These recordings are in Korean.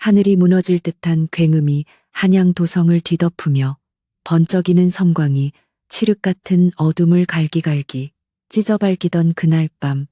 하늘이 무너질 듯한 굉음이 한양 도성을 뒤덮으며 번쩍이는 섬광이 칠흑 같은 어둠을 갈기갈기 찢어밟히던 그날 밤,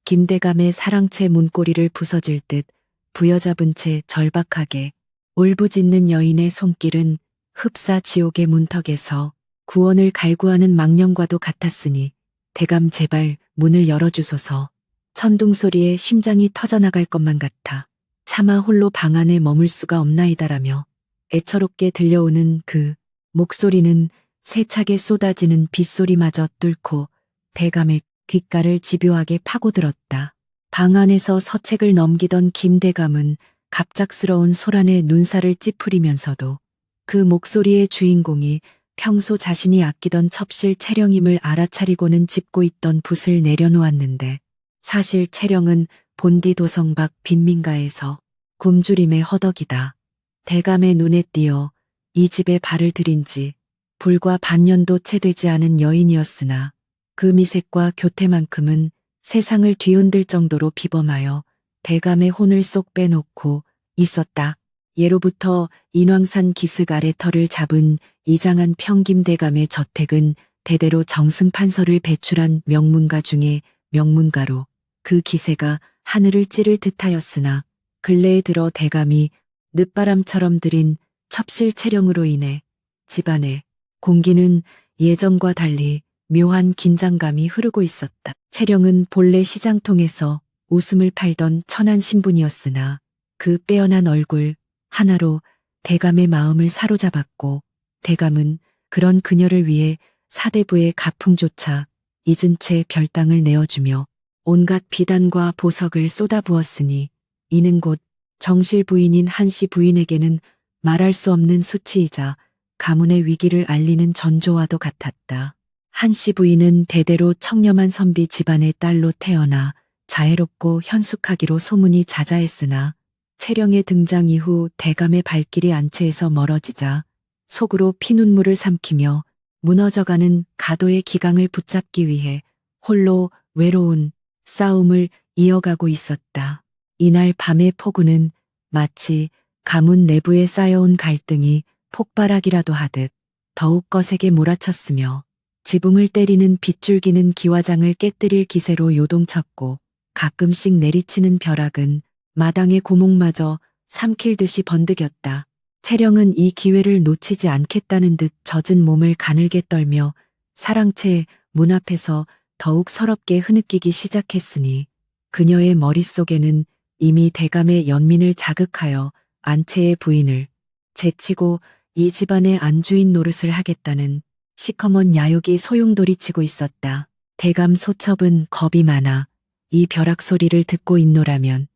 김대감의 사랑채 문고리를 부서질 듯 부여잡은 채 절박하게 울부짖는 여인의 손길은 흡사 지옥의 문턱에서 구원을 갈구하는 망령과도 같았으니 대감 제발 문을 열어주소서. 천둥 소리에 심장이 터져나갈 것만 같아 차마 홀로 방 안에 머물 수가 없나이다라며 애처롭게 들려오는 그 목소리는 세차게 쏟아지는 빗소리마저 뚫고 대감의 귓가를 집요하게 파고들었다. 방 안에서 서책을 넘기던 김대감은 갑작스러운 소란에 눈살을 찌푸리면서도 그 목소리의 주인공이 평소 자신이 아끼던 첩실 채령임을 알아차리고는 짚고 있던 붓을 내려놓았는데 사실 채령은 본디 도성 밖 빈민가에서 굶주림의 허덕이다. 대감의 눈에 띄어 이 집에 발을 들인 지 불과 반년도 채 되지 않은 여인이었으나 그 미색과 교태만큼은 세상을 뒤흔들 정도로 비범하여 대감의 혼을 쏙 빼놓고 있었다. 예로부터 인왕산 기슭 아래 터를 잡은 이장한 평김대감의 저택은 대대로 정승판서를 배출한 명문가 중에 명문가로 그 기세가 하늘을 찌를 듯하였으나 근래에 들어 대감이 늦바람처럼 들인 첩실 채령으로 인해 집안의 공기는 예전과 달리 묘한 긴장감이 흐르고 있었다. 채령은 본래 시장통에서 웃음을 팔던 천한 신분이었으나 그 빼어난 얼굴 하나로 대감의 마음을 사로잡았고 대감은 그런 그녀를 위해 사대부의 가풍조차 잊은 채 별당을 내어주며 온갖 비단과 보석을 쏟아부었으니 이는 곧 정실 부인인 한씨 부인에게는 말할 수 없는 수치이자 가문의 위기를 알리는 전조와도 같았다. 한씨 부인은 대대로 청렴한 선비 집안의 딸로 태어나 자애롭고 현숙하기로 소문이 자자했으나 채령의 등장 이후 대감의 발길이 안채에서 멀어지자 속으로 피눈물을 삼키며 무너져가는 가도의 기강을 붙잡기 위해 홀로 외로운 싸움을 이어가고 있었다. 이날 밤의 폭우는 마치 가문 내부에 쌓여온 갈등이 폭발하기라도 하듯 더욱 거세게 몰아쳤으며 지붕을 때리는 빗줄기는 기와장을 깨뜨릴 기세로 요동쳤고 가끔씩 내리치는 벼락은 마당의 고목마저 삼킬 듯이 번득였다. 채령은 이 기회를 놓치지 않겠다는 듯 젖은 몸을 가늘게 떨며 사랑채 문 앞에서 더욱 서럽게 흐느끼기 시작했으니 그녀의 머릿속에는 이미 대감의 연민을 자극하여 안채의 부인을 제치고 이 집안의 안주인 노릇을 하겠다는 시커먼 야욕이 소용돌이치고 있었다. 대감 소첩은 겁이 많아 이 벼락 소리를 듣고 있노라면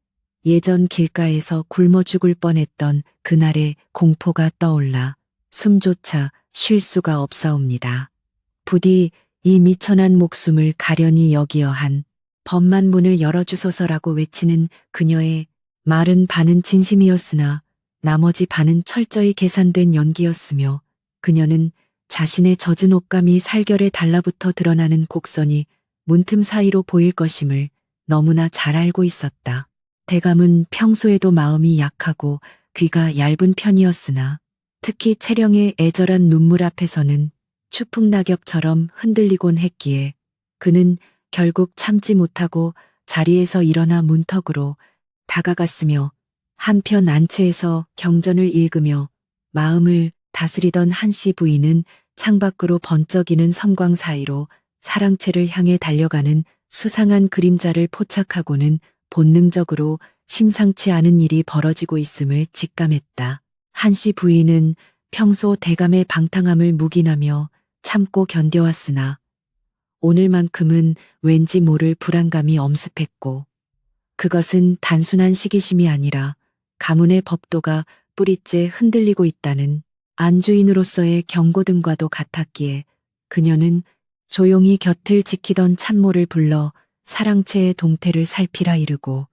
예전 길가에서 굶어 죽을 뻔했던 그날의 공포가 떠올라 숨조차 쉴 수가 없사옵니다. 부디 이 미천한 목숨을 가련히 여기어 한 범만 문을 열어주소서라고 외치는 그녀의 말은 반은 진심이었으나 나머지 반은 철저히 계산된 연기였으며 그녀는 자신의 젖은 옷감이 살결에 달라붙어 드러나는 곡선이 문틈 사이로 보일 것임을 너무나 잘 알고 있었다. 대감은 평소에도 마음이 약하고 귀가 얇은 편이었으나 특히 채령의 애절한 눈물 앞에서는 추풍낙엽처럼 흔들리곤 했기에 그는 결국 참지 못하고 자리에서 일어나 문턱으로 다가갔으며 한편 안채에서 경전을 읽으며 마음을 다스리던 한씨 부인은 창밖으로 번쩍이는 섬광 사이로 사랑채를 향해 달려가는 수상한 그림자를 포착하고는 본능적으로 심상치 않은 일이 벌어지고 있음을 직감했다. 한씨 부인은 평소 대감의 방탕함을 묵인하며 참고 견뎌왔으나 오늘만큼은 왠지 모를 불안감이 엄습했고 그것은 단순한 시기심이 아니라 가문의 법도가 뿌리째 흔들리고 있다는 안주인으로서의 경고등과도 같았기에 그녀는 조용히 곁을 지키던 참모를 불러 사랑채의 동태를 살피라 이르고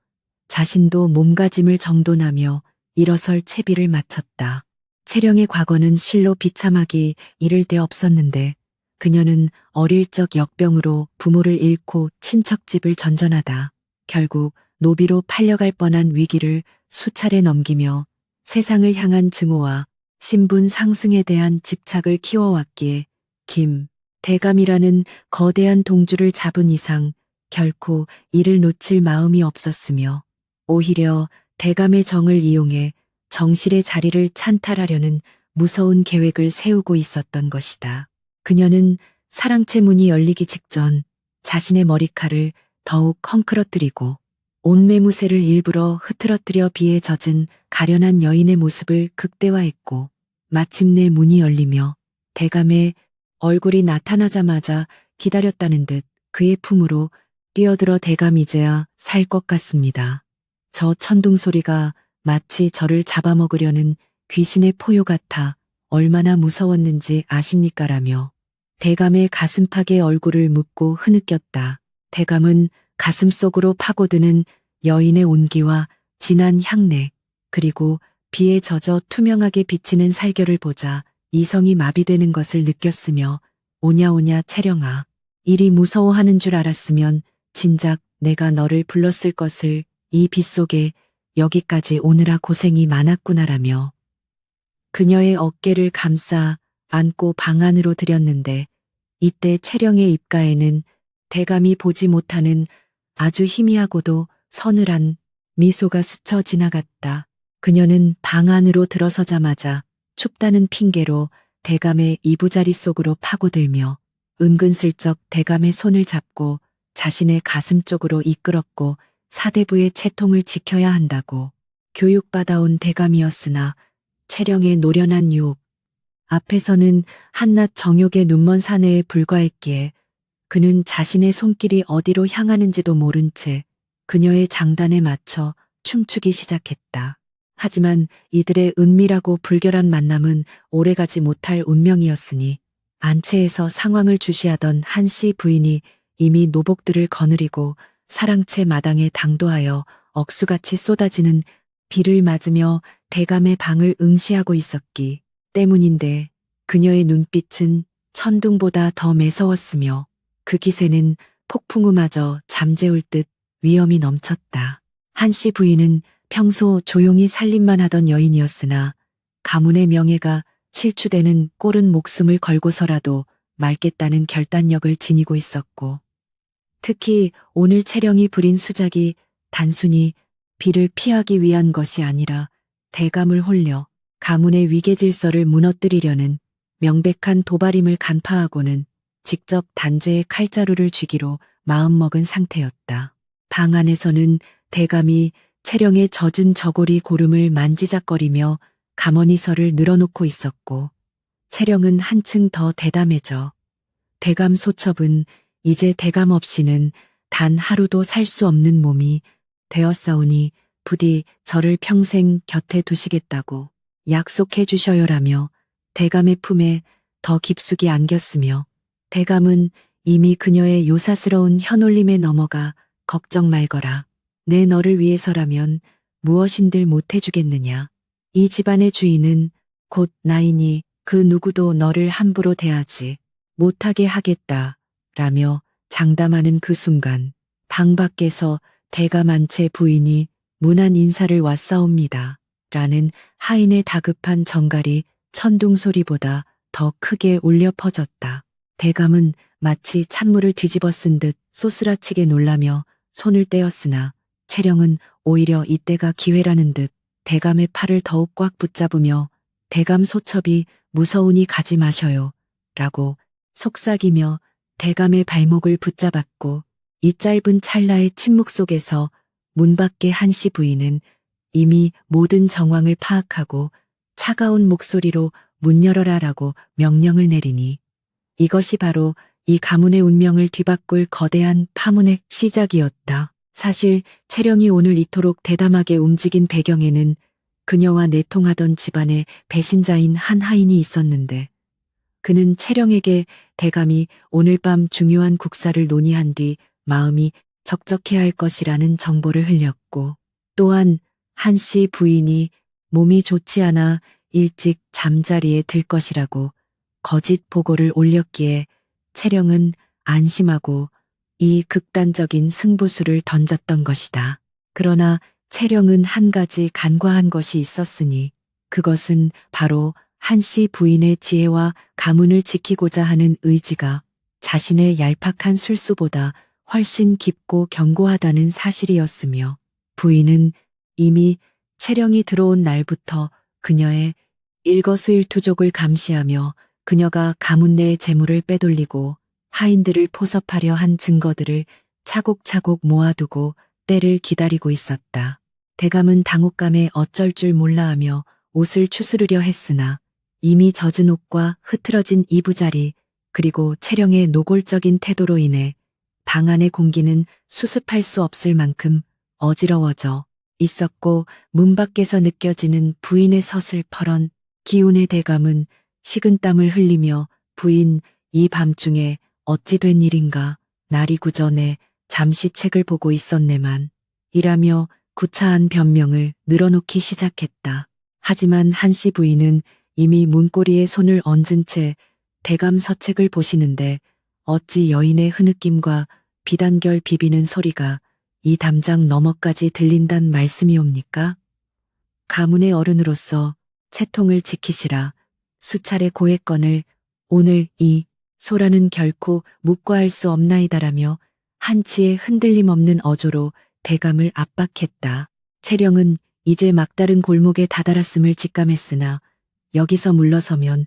자신도 몸가짐을 정돈하며 일어설 채비를 마쳤다. 채령의 과거는 실로 비참하기 이를 데 없었는데 그녀는 어릴 적 역병으로 부모를 잃고 친척집을 전전하다 결국 노비로 팔려갈 뻔한 위기를 수차례 넘기며 세상을 향한 증오와 신분 상승에 대한 집착을 키워왔기에 김 대감이라는 거대한 동주를 잡은 이상 결코 이를 놓칠 마음이 없었으며 오히려 대감의 정을 이용해 정실의 자리를 찬탈하려는 무서운 계획을 세우고 있었던 것이다. 그녀는 사랑채 문이 열리기 직전 자신의 머리칼을 더욱 헝클어뜨리고 옷매무새를 일부러 흐트러뜨려 비에 젖은 가련한 여인의 모습을 극대화했고 마침내 문이 열리며 대감의 얼굴이 나타나자마자 기다렸다는 듯 그의 품으로 뛰어들어 대감 이제야 살 것 같습니다. 저 천둥 소리가 마치 저를 잡아먹으려는 귀신의 포효 같아 얼마나 무서웠는지 아십니까라며 대감의 가슴팍에 얼굴을 묻고 흐느꼈다. 대감은 가슴속으로 파고드는 여인의 온기와 진한 향내 그리고 비에 젖어 투명하게 비치는 살결을 보자 이성이 마비되는 것을 느꼈으며 오냐오냐 채령아 이리 무서워하는 줄 알았으면 진작 내가 너를 불렀을 것을 이 빗속에 여기까지 오느라 고생이 많았구나라며 그녀의 어깨를 감싸 안고 방 안으로 들였는데 이때 채령의 입가에는 대감이 보지 못하는 아주 희미하고도 서늘한 미소가 스쳐 지나갔다. 그녀는 방 안으로 들어서자마자 춥다는 핑계로 대감의 이부자리 속으로 파고들며 은근슬쩍 대감의 손을 잡고 자신의 가슴 쪽으로 이끌었고 사대부의 채통을 지켜야 한다고 교육받아온 대감이었으나 채령의 노련한 유혹 앞에서는 한낱 정욕의 눈먼 사내에 불과했기에 그는 자신의 손길이 어디로 향하는지도 모른 채 그녀의 장단에 맞춰 춤추기 시작했다. 하지만 이들의 은밀하고 불결한 만남은 오래가지 못할 운명이었으니 안채에서 상황을 주시하던 한씨 부인이 이미 노복들을 거느리고 사랑채 마당에 당도하여 억수같이 쏟아지는 비를 맞으며 대감의 방을 응시하고 있었기 때문인데 그녀의 눈빛은 천둥보다 더 매서웠으며 그 기세는 폭풍우마저 잠재울 듯 위험이 넘쳤다. 한씨 부인은 평소 조용히 살림만 하던 여인이었으나 가문의 명예가 실추되는 꼴은 목숨을 걸고서라도 말겠다는 결단력을 지니고 있었고 특히 오늘 채령이 부린 수작이 단순히 비를 피하기 위한 것이 아니라 대감을 홀려 가문의 위계질서를 무너뜨리려는 명백한 도발임을 간파하고는 직접 단죄의 칼자루를 쥐기로 마음먹은 상태였다. 방 안에서는 대감이 채령의 젖은 저고리 고름을 만지작거리며 가머니설을 늘어놓고 있었고 채령은 한층 더 대담해져 대감 소첩은 이제 대감 없이는 단 하루도 살 수 없는 몸이 되었사오니 부디 저를 평생 곁에 두시겠다고 약속해 주셔요라며 대감의 품에 더 깊숙이 안겼으며 대감은 이미 그녀의 요사스러운 현올림에 넘어가 걱정 말거라. 내 너를 위해서라면 무엇인들 못해주겠느냐. 이 집안의 주인은 곧 나이니 그 누구도 너를 함부로 대하지 못하게 하겠다. 라며 장담하는 그 순간 방 밖에서 대감 안채 부인이 문안 인사를 왔사옵니다. 라는 하인의 다급한 정갈이 천둥 소리보다 더 크게 울려 퍼졌다. 대감은 마치 찬물을 뒤집어 쓴 듯 쏘스라치게 놀라며 손을 떼었으나 채령은 오히려 이때가 기회라는 듯 대감의 팔을 더욱 꽉 붙잡으며 대감 소첩이 무서우니 가지 마셔요. 라고 속삭이며 대감의 발목을 붙잡았고 이 짧은 찰나의 침묵 속에서 문 밖의 한씨 부인은 이미 모든 정황을 파악하고 차가운 목소리로 문 열어라라고 명령을 내리니 이것이 바로 이 가문의 운명을 뒤바꿀 거대한 파문의 시작이었다. 사실 채령이 오늘 이토록 대담하게 움직인 배경에는 그녀와 내통하던 집안의 배신자인 한 하인이 있었는데 그는 채령에게 대감이 오늘 밤 중요한 국사를 논의한 뒤 마음이 적적해할 것이라는 정보를 흘렸고 또한 한씨 부인이 몸이 좋지 않아 일찍 잠자리에 들 것이라고 거짓 보고를 올렸기에 채령은 안심하고 이 극단적인 승부수를 던졌던 것이다. 그러나 채령은 한 가지 간과한 것이 있었으니 그것은 바로 한씨 부인의 지혜와 가문을 지키고자 하는 의지가 자신의 얄팍한 술수보다 훨씬 깊고 견고하다는 사실이었으며, 부인은 이미 채령이 들어온 날부터 그녀의 일거수일투족을 감시하며 그녀가 가문 내의 재물을 빼돌리고 하인들을 포섭하려 한 증거들을 차곡차곡 모아두고 때를 기다리고 있었다. 대감은 당혹감에 어쩔 줄 몰라 하며 옷을 추스르려 했으나 이미 젖은 옷과 흐트러진 이부자리, 그리고 채령의 노골적인 태도로 인해 방 안의 공기는 수습할 수 없을 만큼 어지러워져 있었고, 문 밖에서 느껴지는 부인의 서슬퍼런 기운의 대감은 식은땀을 흘리며 부인, 이 밤중에 어찌 된 일인가, 날이 구전에 잠시 책을 보고 있었네만 이라며 구차한 변명을 늘어놓기 시작했다. 하지만 한씨 부인은 이미 문고리에 손을 얹은 채 대감 서책을 보시는데 어찌 여인의 흐느낌과 비단결 비비는 소리가 이 담장 너머까지 들린단 말씀이옵니까? 가문의 어른으로서 채통을 지키시라. 수차례 고했건을 오늘 이 소라는 결코 묵과할 수 없나이다라며 한치의 흔들림 없는 어조로 대감을 압박했다. 채령은 이제 막다른 골목에 다다랐음을 직감했으나 여기서 물러서면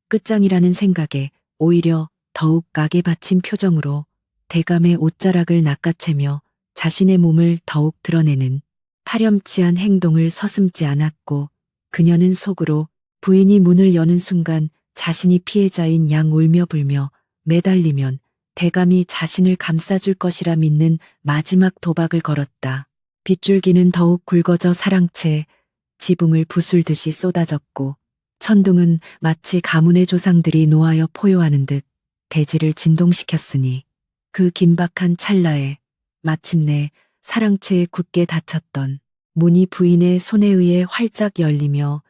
끝장이라는 생각에 오히려 더욱 악에 받친 표정으로 대감의 옷자락을 낚아채며 자신의 몸을 더욱 드러내는 파렴치한 행동을 서슴지 않았고, 그녀는 속으로 부인이 문을 여는 순간 자신이 피해자인 양 울며 불며 매달리면 대감이 자신을 감싸줄 것이라 믿는 마지막 도박을 걸었다. 빗줄기는 더욱 굵어져 사랑채 지붕을 부술듯이 쏟아졌고, 천둥은 마치 가문의 조상들이 노하여 포효하는 듯 대지를 진동시켰으니, 그 긴박한 찰나에 마침내 사랑채에 굳게 닫혔던 문이 부인의 손에 의해 활짝 열리며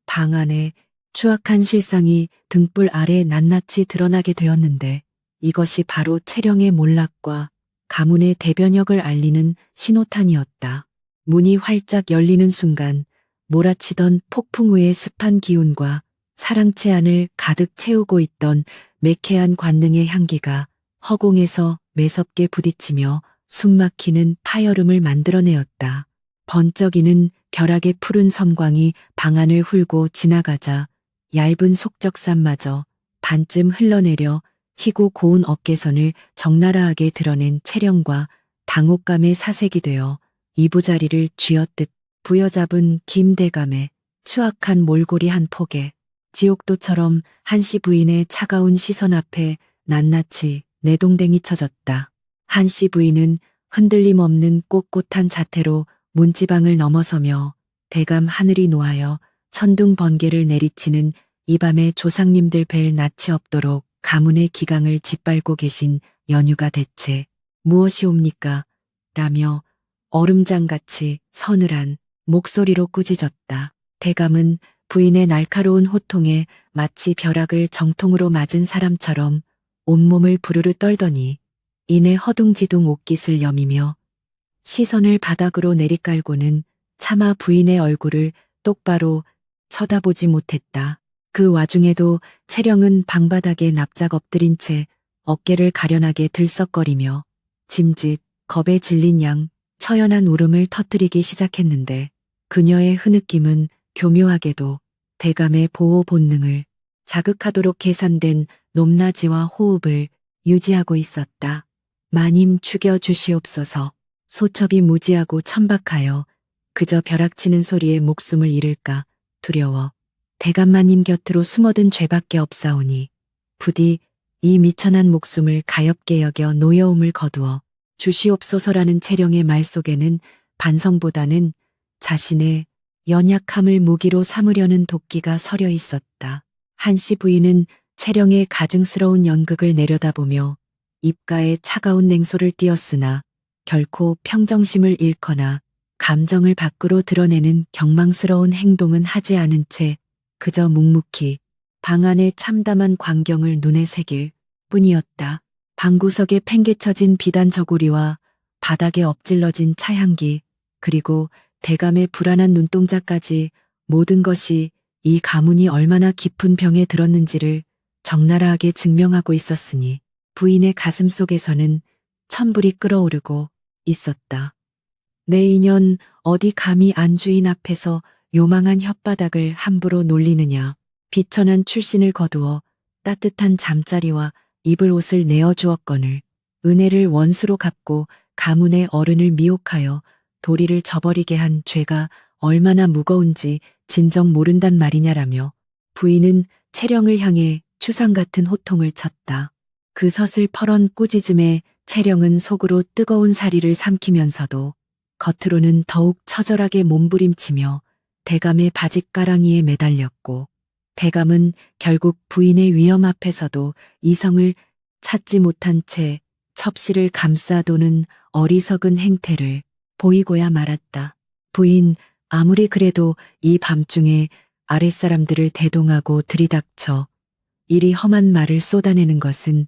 방 안에 추악한 실상이 등불 아래 낱낱이 드러나게 되었는데, 이것이 바로 채령의 몰락과 가문의 대변역을 알리는 신호탄이었다. 문이 활짝 열리는 순간 몰아치던 폭풍우의 습한 기운과 사랑채 안을 가득 채우고 있던 매캐한 관능의 향기가 허공에서 매섭게 부딪히며 숨막히는 파여름을 만들어내었다. 번쩍이는 벼락의 푸른 섬광이 방 안을 훑고 지나가자 얇은 속적삼마저 반쯤 흘러내려 희고 고운 어깨선을 적나라하게 드러낸 채령과 당혹감에 사색이 되어 이부자리를 쥐어뜯 부여잡은 김대감의 추악한 몰골이 한 폭에 지옥도처럼 한씨 부인의 차가운 시선 앞에 낱낱이 내동댕이 쳐졌다. 한씨 부인은 흔들림 없는 꼿꼿한 자태로 문지방을 넘어서며 대감 하늘이 노하여 천둥 번개를 내리치는 이 밤에 조상님들 뵐 낯이 없도록 가문의 기강을 짓밟고 계신 연유가 대체 무엇이옵니까? 라며 얼음장같이 서늘한 목소리로 꾸짖었다. 대감은 부인의 날카로운 호통에 마치 벼락을 정통으로 맞은 사람처럼 온몸을 부르르 떨더니 이내 허둥지둥 옷깃을 여미며 시선을 바닥으로 내리깔고는 차마 부인의 얼굴을 똑바로 쳐다보지 못했다. 그 와중에도 채령은 방바닥에 납작 엎드린 채 어깨를 가련하게 들썩거리며 짐짓 겁에 질린 양 처연한 울음을 터뜨리기 시작했는데, 그녀의 흐느낌은 교묘하게도 대감의 보호 본능을 자극하도록 계산된 높낮이와 호흡을 유지하고 있었다. 마님 죽여 주시옵소서. 소첩이 무지하고 천박하여 그저 벼락치는 소리에 목숨을 잃을까 두려워 대감마님 곁으로 숨어든 죄밖에 없사오니 부디 이 미천한 목숨을 가엾게 여겨 노여움을 거두어 주시옵소서라는 채령의 말 속에는 반성보다는 자신의 연약함을 무기로 삼으려는 도끼가 서려 있었다. 한씨 부인은 채령의 가증스러운 연극을 내려다보며 입가에 차가운 냉소를 띄었으나 결코 평정심을 잃거나 감정을 밖으로 드러내는 경망스러운 행동은 하지 않은 채 그저 묵묵히 방 안의 참담한 광경을 눈에 새길 뿐이었다. 방구석에 팽개쳐진 비단 저고리와 바닥에 엎질러진 차향기, 그리고 대감의 불안한 눈동자까지 모든 것이 이 가문이 얼마나 깊은 병에 들었는지를 적나라하게 증명하고 있었으니 부인의 가슴 속에서는 천불이 끓어오르고 있었다. 내 인연 어디 감히 안주인 앞에서 요망한 혓바닥을 함부로 놀리느냐. 비천한 출신을 거두어 따뜻한 잠자리와 입을 옷을 내어주었거늘 은혜를 원수로 갚고 가문의 어른을 미혹하여 도리를 저버리게 한 죄가 얼마나 무거운지 진정 모른단 말이냐라며 부인은 채령을 향해 추상 같은 호통을 쳤다. 그 서슬퍼런 꾸짖음에 채령은 속으로 뜨거운 사리를 삼키면서도 겉으로는 더욱 처절하게 몸부림치며 대감의 바짓가랑이에 매달렸고 대감은 결국 부인의 위험 앞에서도 이성을 찾지 못한 채 첩시를 감싸도는 어리석은 행태를 보이고야 말았다. 부인, 아무리 그래도 이 밤중에 아랫사람들을 대동하고 들이닥쳐 이리 험한 말을 쏟아내는 것은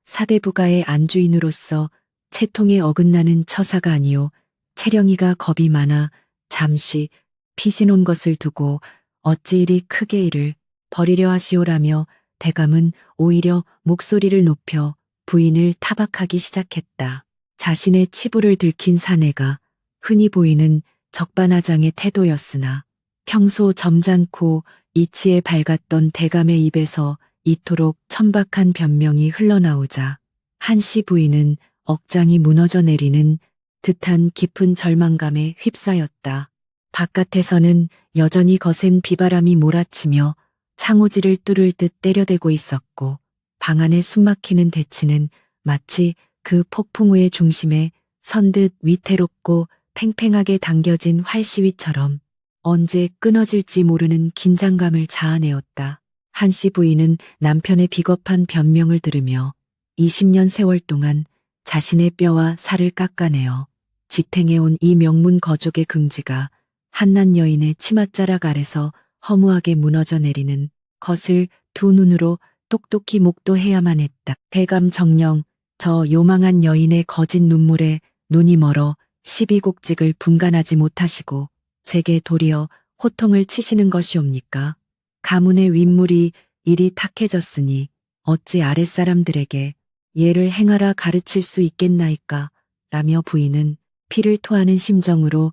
사대부가의 안주인으로서 채통에 어긋나는 처사가 아니오. 채령이가 겁이 많아 잠시 피신온 것을 두고 어찌 이리 크게 일을 벌이려 하시오라며 대감은 오히려 목소리를 높여 부인을 타박하기 시작했다. 자신의 치부를 들킨 사내가 흔히 보이는 적반하장의 태도였으나 평소 점잖고 이치에 밝았던 대감의 입에서 이토록 천박한 변명이 흘러나오자 한씨 부인은 억장이 무너져 내리는 듯한 깊은 절망감에 휩싸였다. 바깥에서는 여전히 거센 비바람이 몰아치며 창호지를 뚫을 듯 때려대고 있었고 방 안의 숨막히는 대치는 마치 그 폭풍우의 중심에 선 듯 위태롭고 팽팽하게 당겨진 활시위처럼 언제 끊어질지 모르는 긴장감을 자아내었다. 한씨 부인은 남편의 비겁한 변명을 들으며 20년 세월 동안 자신의 뼈와 살을 깎아내어 지탱해온 이 명문 거족의 긍지가 한낱 여인의 치맛자락 아래서 허무하게 무너져 내리는 것을 두 눈으로 똑똑히 목도해야만 했다. 대감 정녕, 저 요망한 여인의 거짓 눈물에 눈이 멀어 시비곡직을 분간하지 못하시고 제게 도리어 호통을 치시는 것이옵니까? 가문의 윗물이 이리 탁해졌으니 어찌 아랫사람들에게 예를 행하라 가르칠 수 있겠나이까? 라며 부인은 피를 토하는 심정으로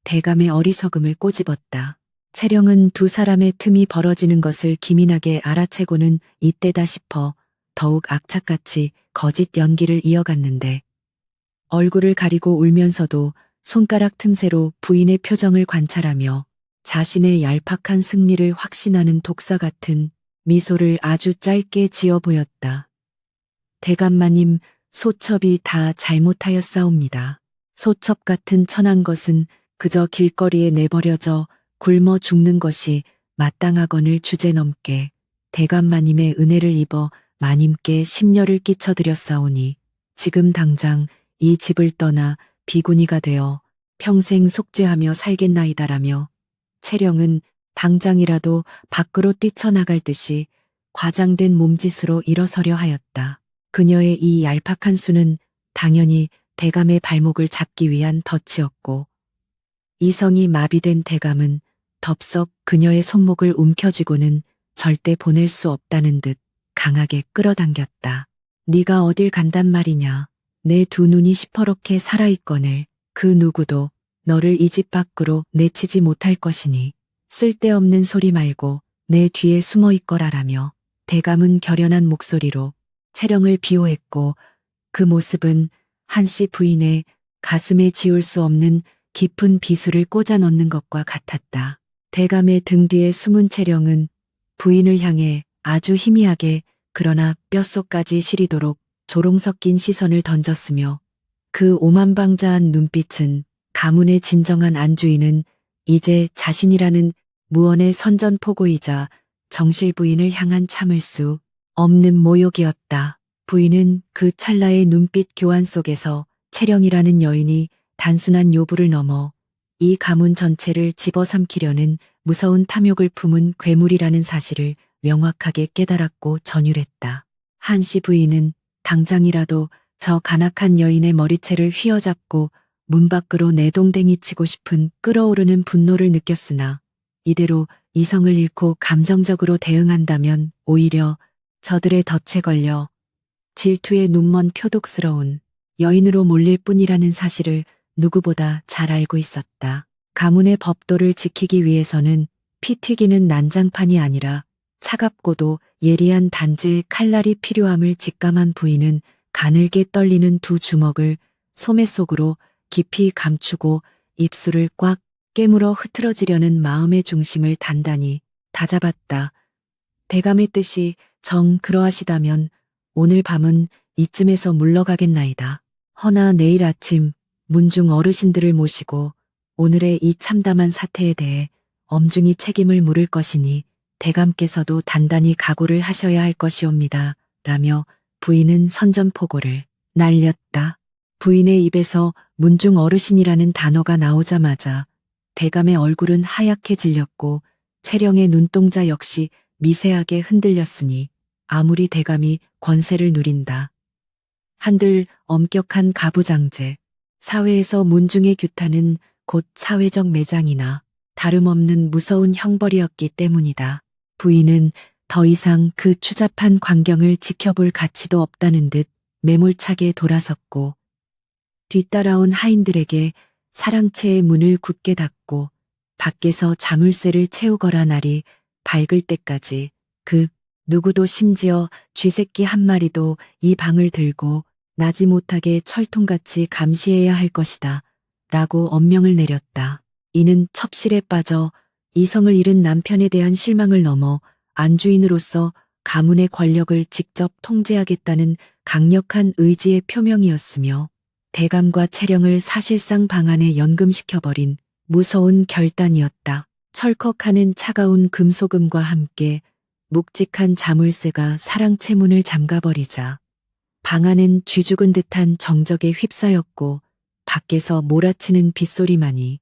대감의 어리석음을 꼬집었다. 채령은 두 사람의 틈이 벌어지는 것을 기민하게 알아채고는 이때다 싶어 더욱 악착같이 거짓 연기를 이어갔는데 얼굴을 가리고 울면서도 손가락 틈새로 부인의 표정을 관찰하며 자신의 얄팍한 승리를 확신하는 독사 같은 미소를 아주 짧게 지어 보였다. 대감마님, 소첩이 다 잘못하였사옵니다. 소첩 같은 천한 것은 그저 길거리에 내버려져 굶어 죽는 것이 마땅하거늘 주제넘게 대감마님의 은혜를 입어 마님께 심려를 끼쳐드렸사오니 지금 당장 이 집을 떠나 비구니가 되어 평생 속죄하며 살겠나이다라며 채령은 당장이라도 밖으로 뛰쳐나갈 듯이 과장된 몸짓으로 일어서려 하였다. 그녀의 이 얄팍한 수는 당연히 대감의 발목을 잡기 위한 덫이었고 이성이 마비된 대감은 덥석 그녀의 손목을 움켜쥐고는 절대 보낼 수 없다는 듯 강하게 끌어당겼다. 네가 어딜 간단 말이냐. 내 두 눈이 시퍼렇게 살아있거늘 그 누구도 너를 이 집 밖으로 내치지 못할 것이니 쓸데없는 소리 말고 내 뒤에 숨어 있거라라며 대감은 결연한 목소리로 채령을 비호했고 그 모습은 한씨 부인의 가슴에 지울 수 없는 깊은 비수를 꽂아 넣는 것과 같았다. 대감의 등 뒤에 숨은 채령은 부인을 향해 아주 희미하게 그러나 뼛속까지 시리도록 조롱 섞인 시선을 던졌으며 그 오만방자한 눈빛은 가문의 진정한 안주인은 이제 자신이라는 무언의 선전포고이자 정실 부인을 향한 참을 수 없는 모욕이었다. 부인은 그 찰나의 눈빛 교환 속에서 채령이라는 여인이 단순한 요부를 넘어 이 가문 전체를 집어삼키려는 무서운 탐욕을 품은 괴물이라는 사실을 명확하게 깨달았고 전율했다. 한씨 부인은 당장이라도 저 간악한 여인의 머리채를 휘어잡고 문 밖으로 내동댕이 치고 싶은 끓어오르는 분노를 느꼈으나 이대로 이성을 잃고 감정적으로 대응한다면 오히려 저들의 덫에 걸려 질투에 눈먼 표독스러운 여인으로 몰릴 뿐이라는 사실을 누구보다 잘 알고 있었다. 가문의 법도를 지키기 위해서는 피 튀기는 난장판이 아니라 차갑고도 예리한 단죄의 칼날이 필요함을 직감한 부인은 가늘게 떨리는 두 주먹을 소매 속으로 깊이 감추고 입술을 꽉 깨물어 흐트러지려는 마음의 중심을 단단히 다잡았다. 대감의 뜻이 정 그러하시다면 오늘 밤은 이쯤에서 물러가겠나이다. 허나 내일 아침 문중 어르신들을 모시고 오늘의 이 참담한 사태에 대해 엄중히 책임을 물을 것이니 대감께서도 단단히 각오를 하셔야 할 것이옵니다. 라며 부인은 선전포고를 날렸다. 부인의 입에서 문중 어르신이라는 단어가 나오자마자 대감의 얼굴은 하얗게 질렸고 채령의 눈동자 역시 미세하게 흔들렸으니 아무리 대감이 권세를 누린다 한들 엄격한 가부장제, 사회에서 문중의 규탄은 곧 사회적 매장이나 다름없는 무서운 형벌이었기 때문이다. 부인은 더 이상 그 추잡한 광경을 지켜볼 가치도 없다는 듯 매몰차게 돌아섰고 뒤따라온 하인들에게 사랑채의 문을 굳게 닫고 밖에서 자물쇠를 채우거라 날이 밝을 때까지 그 누구도 심지어 쥐새끼 한 마리도 이 방을 들고 나지 못하게 철통같이 감시해야 할 것이다. 라고 엄명을 내렸다. 이는 첩실에 빠져 이성을 잃은 남편에 대한 실망을 넘어 안주인으로서 가문의 권력을 직접 통제하겠다는 강력한 의지의 표명이었으며 대감과 채령을 사실상 방 안에 연금시켜버린 무서운 결단이었다. 철컥하는 차가운 금소금과 함께 묵직한 자물쇠가 사랑채 문을 잠가버리자 방 안은 쥐죽은 듯한 정적에 휩싸였고 밖에서 몰아치는 빗소리만이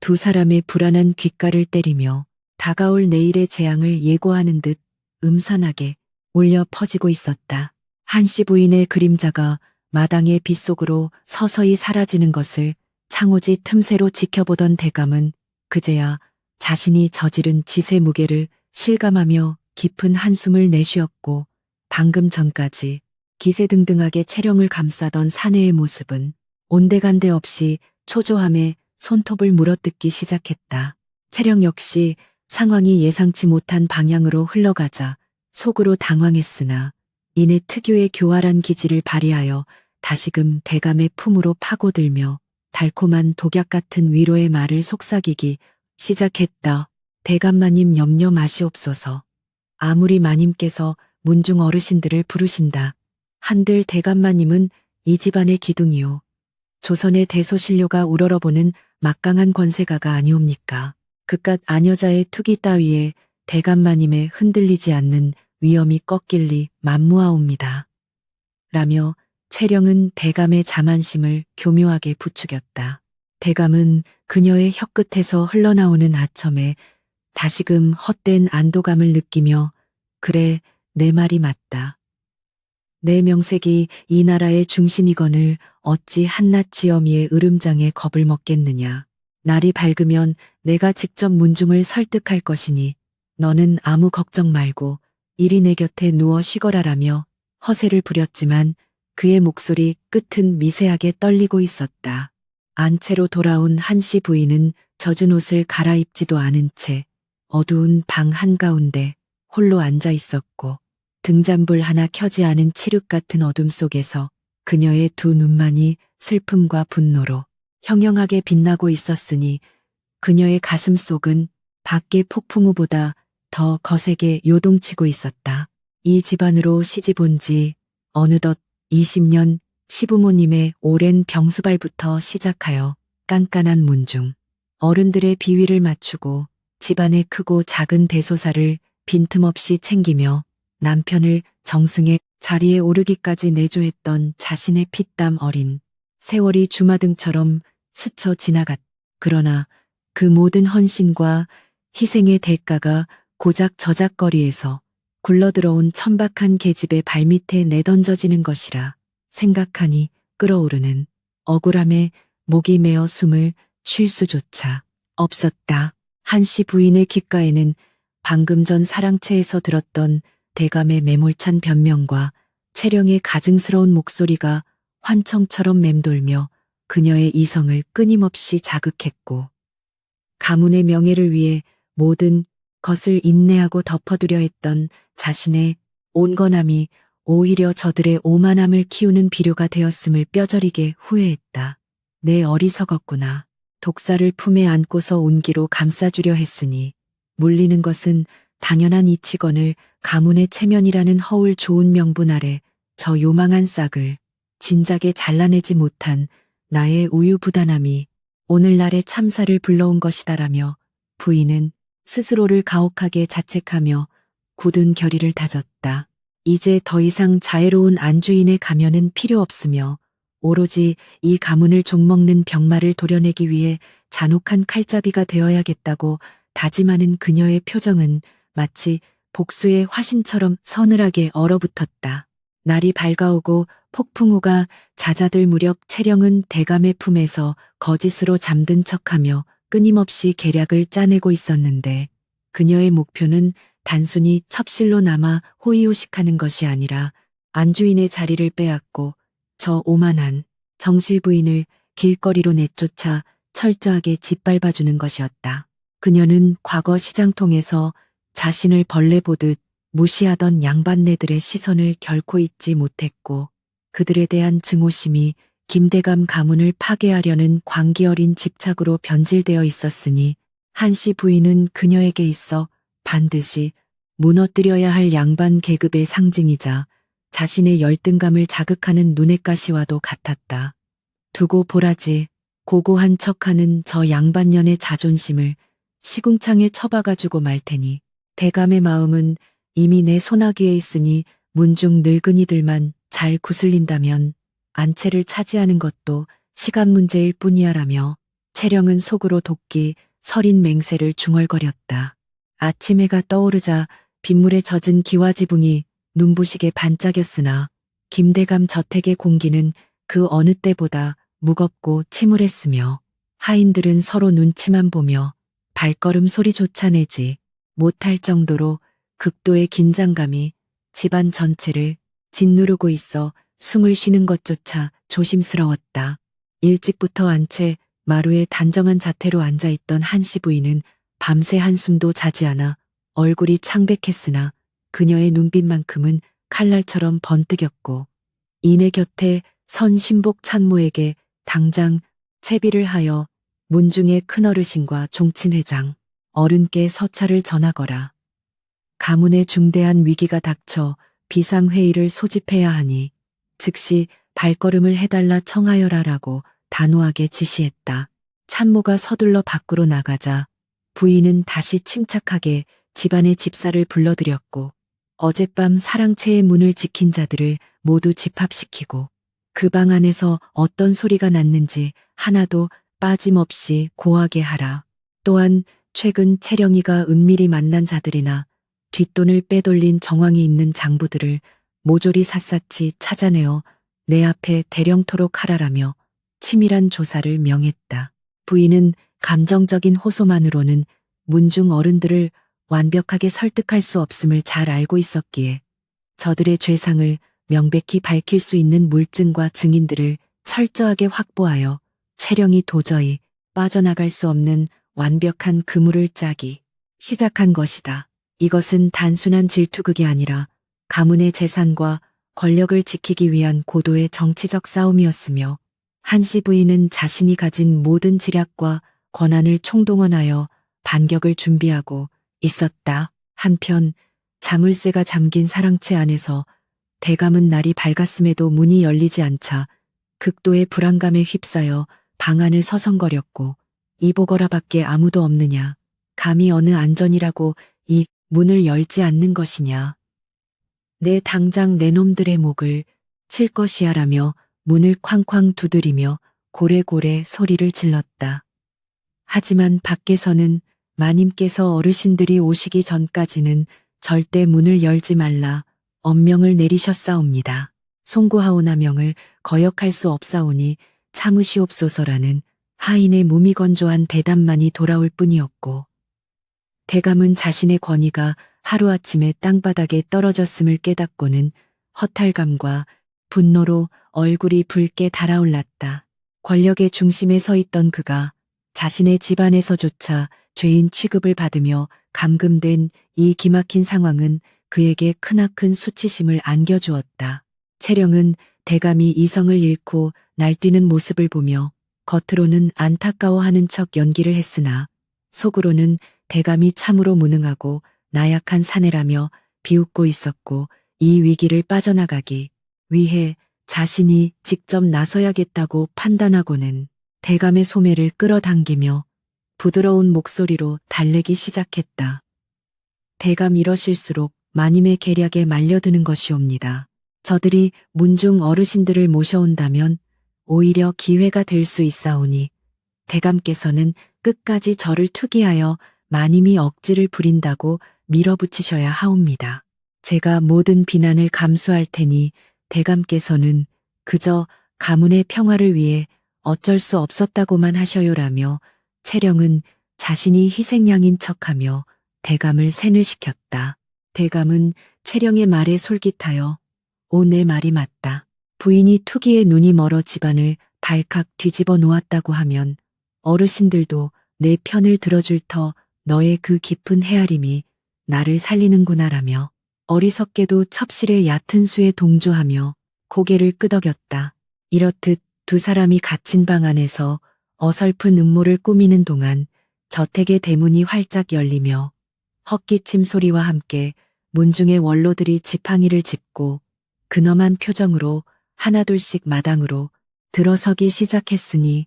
두 사람의 불안한 귓가를 때리며 다가올 내일의 재앙을 예고하는 듯 음산하게 울려 퍼지고 있었다. 한씨 부인의 그림자가 마당의 빗속으로 서서히 사라지는 것을 창호지 틈새로 지켜보던 대감은 그제야 자신이 저지른 짓의 무게를 실감하며 깊은 한숨을 내쉬었고 방금 전까지 기세등등하게 채령을 감싸던 사내의 모습은 온데간데 없이 초조함에 손톱을 물어뜯기 시작했다. 채령 역시 상황이 예상치 못한 방향으로 흘러가자 속으로 당황했으나 이내 특유의 교활한 기질을 발휘하여 다시금 대감의 품으로 파고들며 달콤한 독약 같은 위로의 말을 속삭이기 시작했다. 대감마님 염려 마시옵소서. 아무리 마님께서 문중 어르신들을 부르신다 한들 대감마님은 이 집안의 기둥이요. 조선의 대소신료가 우러러보는 막강한 권세가가 아니옵니까. 그깟 아녀자의 투기 따위에 대감마님의 흔들리지 않는 위엄이 꺾일 리 만무하옵니다. 라며 채령은 대감의 자만심을 교묘하게 부추겼다. 대감은 그녀의 혀끝에서 흘러나오는 아첨에 다시금 헛된 안도감을 느끼며 그래 내 말이 맞다. 내 명색이 이 나라의 중신이거늘 어찌 한낱 지엄이의 으름장에 겁을 먹겠느냐. 날이 밝으면 내가 직접 문중을 설득할 것이니 너는 아무 걱정 말고 이리 내 곁에 누워 쉬거라라며 허세를 부렸지만 그의 목소리 끝은 미세하게 떨리고 있었다. 안채로 돌아온 한씨 부인은 젖은 옷을 갈아입지도 않은 채 어두운 방 한가운데 홀로 앉아 있었고 등잔불 하나 켜지 않은 칠흑 같은 어둠 속에서 그녀의 두 눈만이 슬픔과 분노로 형형하게 빛나고 있었으니 그녀의 가슴 속은 밖의 폭풍우보다 더 거세게 요동치고 있었다. 이 집안으로 시집 온 지 어느덧 20년 시부모님의 오랜 병수발부터 시작하여 깐깐한 문중, 어른들의 비위를 맞추고 집안의 크고 작은 대소사를 빈틈없이 챙기며 남편을 정승의 자리에 오르기까지 내조했던 자신의 피땀 어린 세월이 주마등처럼 스쳐 지나갔. 그러나 그 모든 헌신과 희생의 대가가 고작 저작거리에서 굴러들어온 천박한 계집의 발밑에 내던져지는 것이라 생각하니 끓어오르는 억울함에 목이 메어 숨을 쉴 수조차 없었다. 한씨 부인의 귓가에는 방금 전 사랑채에서 들었던 대감의 매몰찬 변명과 채령의 가증스러운 목소리가 환청처럼 맴돌며 그녀의 이성을 끊임없이 자극했고, 가문의 명예를 위해 모든 것을 인내하고 덮어두려 했던 자신의 온건함이 오히려 저들의 오만함을 키우는 비료가 되었음을 뼈저리게 후회했다. 내 어리석었구나. 독사를 품에 안고서 온기로 감싸주려 했으니 물리는 것은 당연한 이치건을 가문의 체면이라는 허울 좋은 명분 아래 저 요망한 싹을 진작에 잘라내지 못한 나의 우유부단함이 오늘날의 참사를 불러온 것이다라며 부인은 스스로를 가혹하게 자책하며 굳은 결의를 다졌다. 이제 더 이상 자애로운 안주인의 가면은 필요 없으며 오로지 이 가문을 좀먹는 병마를 도려내기 위해 잔혹한 칼잡이가 되어야겠다고 다짐하는 그녀의 표정은 마치 복수의 화신처럼 서늘하게 얼어붙었다. 날이 밝아오고 폭풍우가 잦아들 무렵 채령은 대감의 품에서 거짓으로 잠든 척하며 끊임없이 계략을 짜내고 있었는데, 그녀의 목표는 단순히 첩실로 남아 호의호식하는 것이 아니라 안주인의 자리를 빼앗고 저 오만한 정실 부인을 길거리로 내쫓아 철저하게 짓밟아주는 것이었다. 그녀는 과거 시장통에서 자신을 벌레 보듯 무시하던 양반네들의 시선을 결코 잊지 못했고, 그들에 대한 증오심이 김대감 가문을 파괴하려는 광기 어린 집착으로 변질되어 있었으니 한씨 부인은 그녀에게 있어 반드시 무너뜨려야 할 양반 계급의 상징이자 자신의 열등감을 자극하는 눈엣 가시와도 같았다. 두고 보라지. 고고한 척하는 저 양반년의 자존심을 시궁창에 처박아주고 말 테니 대감의 마음은 이미 내 손아귀에 있으니 문중 늙은이들만 잘 구슬린다면 안채를 차지하는 것도 시간 문제일 뿐이야라며 채령은 속으로 도끼 서린 맹세를 중얼거렸다. 아침 해가 떠오르자 빗물에 젖은 기와지붕이 눈부시게 반짝였으나 김대감 저택의 공기는 그 어느 때보다 무겁고 침울했으며 하인들은 서로 눈치만 보며 발걸음 소리조차 내지 못할 정도로 극도의 긴장감이 집안 전체를 짓누르고 있어 숨을 쉬는 것조차 조심스러웠다. 일찍부터 안채 마루에 단정한 자태로 앉아있던 한씨 부인은 밤새 한숨도 자지 않아 얼굴이 창백했으나 그녀의 눈빛만큼은 칼날처럼 번뜩였고, 이내 곁에 선 신복 참모에게 당장 채비를 하여 문중의 큰어르신과 종친회장, 어른께 서찰을 전하거라. 가문의 중대한 위기가 닥쳐 비상회의를 소집해야 하니 즉시 발걸음을 해달라 청하여라라고 단호하게 지시했다. 참모가 서둘러 밖으로 나가자 부인은 다시 침착하게 집안의 집사를 불러들였고 어젯밤 사랑채의 문을 지킨 자들을 모두 집합시키고 그 방 안에서 어떤 소리가 났는지 하나도 빠짐없이 고하게 하라. 또한 최근 채령이가 은밀히 만난 자들이나 뒷돈을 빼돌린 정황이 있는 장부들을 모조리 샅샅이 찾아내어 내 앞에 대령토록 하라라며 치밀한 조사를 명했다. 부인은 감정적인 호소만으로는 문중 어른들을 완벽하게 설득할 수 없음을 잘 알고 있었기에 저들의 죄상을 명백히 밝힐 수 있는 물증과 증인들을 철저하게 확보하여 채령이 도저히 빠져나갈 수 없는 완벽한 그물을 짜기 시작한 것이다. 이것은 단순한 질투극이 아니라 가문의 재산과 권력을 지키기 위한 고도의 정치적 싸움이었으며 한씨 부인은 자신이 가진 모든 지략과 권한을 총동원하여 반격을 준비하고 있었다. 한편 자물쇠가 잠긴 사랑채 안에서 대감은 날이 밝았음에도 문이 열리지 않자 극도의 불안감에 휩싸여 방 안을 서성거렸고 이보거라밖에 아무도 없느냐. 감히 어느 안전이라고 이 문을 열지 않는 것이냐. 내 당장 내 놈들의 목을 칠 것이야라며 문을 쾅쾅 두드리며 고래고래 소리를 질렀다. 하지만 밖에서는 마님께서 어르신들이 오시기 전까지는 절대 문을 열지 말라 엄명을 내리셨사옵니다. 송구하오나 명을 거역할 수 없사오니 참으시옵소서라는 하인의 무미건조한 대답만이 돌아올 뿐이었고, 대감은 자신의 권위가 하루아침에 땅바닥에 떨어졌음을 깨닫고는 허탈감과 분노로 얼굴이 붉게 달아올랐다. 권력의 중심에 서 있던 그가 자신의 집안에서조차 죄인 취급을 받으며 감금된 이 기막힌 상황은 그에게 크나큰 수치심을 안겨주었다. 채령은 대감이 이성을 잃고 날뛰는 모습을 보며 겉으로는 안타까워하는 척 연기를 했으나 속으로는 대감이 참으로 무능하고 나약한 사내라며 비웃고 있었고, 이 위기를 빠져나가기 위해 자신이 직접 나서야겠다고 판단하고는 대감의 소매를 끌어당기며 부드러운 목소리로 달래기 시작했다. 대감 이러실수록 마님의 계략에 말려드는 것이옵니다. 저들이 문중 어르신들을 모셔온다면 오히려 기회가 될 수 있사오니 대감께서는 끝까지 저를 투기하여 마님이 억지를 부린다고 밀어붙이셔야 하옵니다. 제가 모든 비난을 감수할 테니 대감께서는 그저 가문의 평화를 위해 어쩔 수 없었다고만 하셔요라며 채령은 자신이 희생양인 척하며 대감을 세뇌시켰다. 대감은 채령의 말에 솔깃하여 오, 내 말이 맞다. 부인이 투기에 눈이 멀어 집안을 발칵 뒤집어 놓았다고 하면 어르신들도 내 편을 들어줄 터 너의 그 깊은 헤아림이 나를 살리는구나라며 어리석게도 첩실의 얕은 수에 동조하며 고개를 끄덕였다. 이렇듯 두 사람이 갇힌 방 안에서 어설픈 음모를 꾸미는 동안 저택의 대문이 활짝 열리며 헛기침 소리와 함께 문중의 원로들이 지팡이를 짚고 근엄한 표정으로 하나둘씩 마당으로 들어서기 시작했으니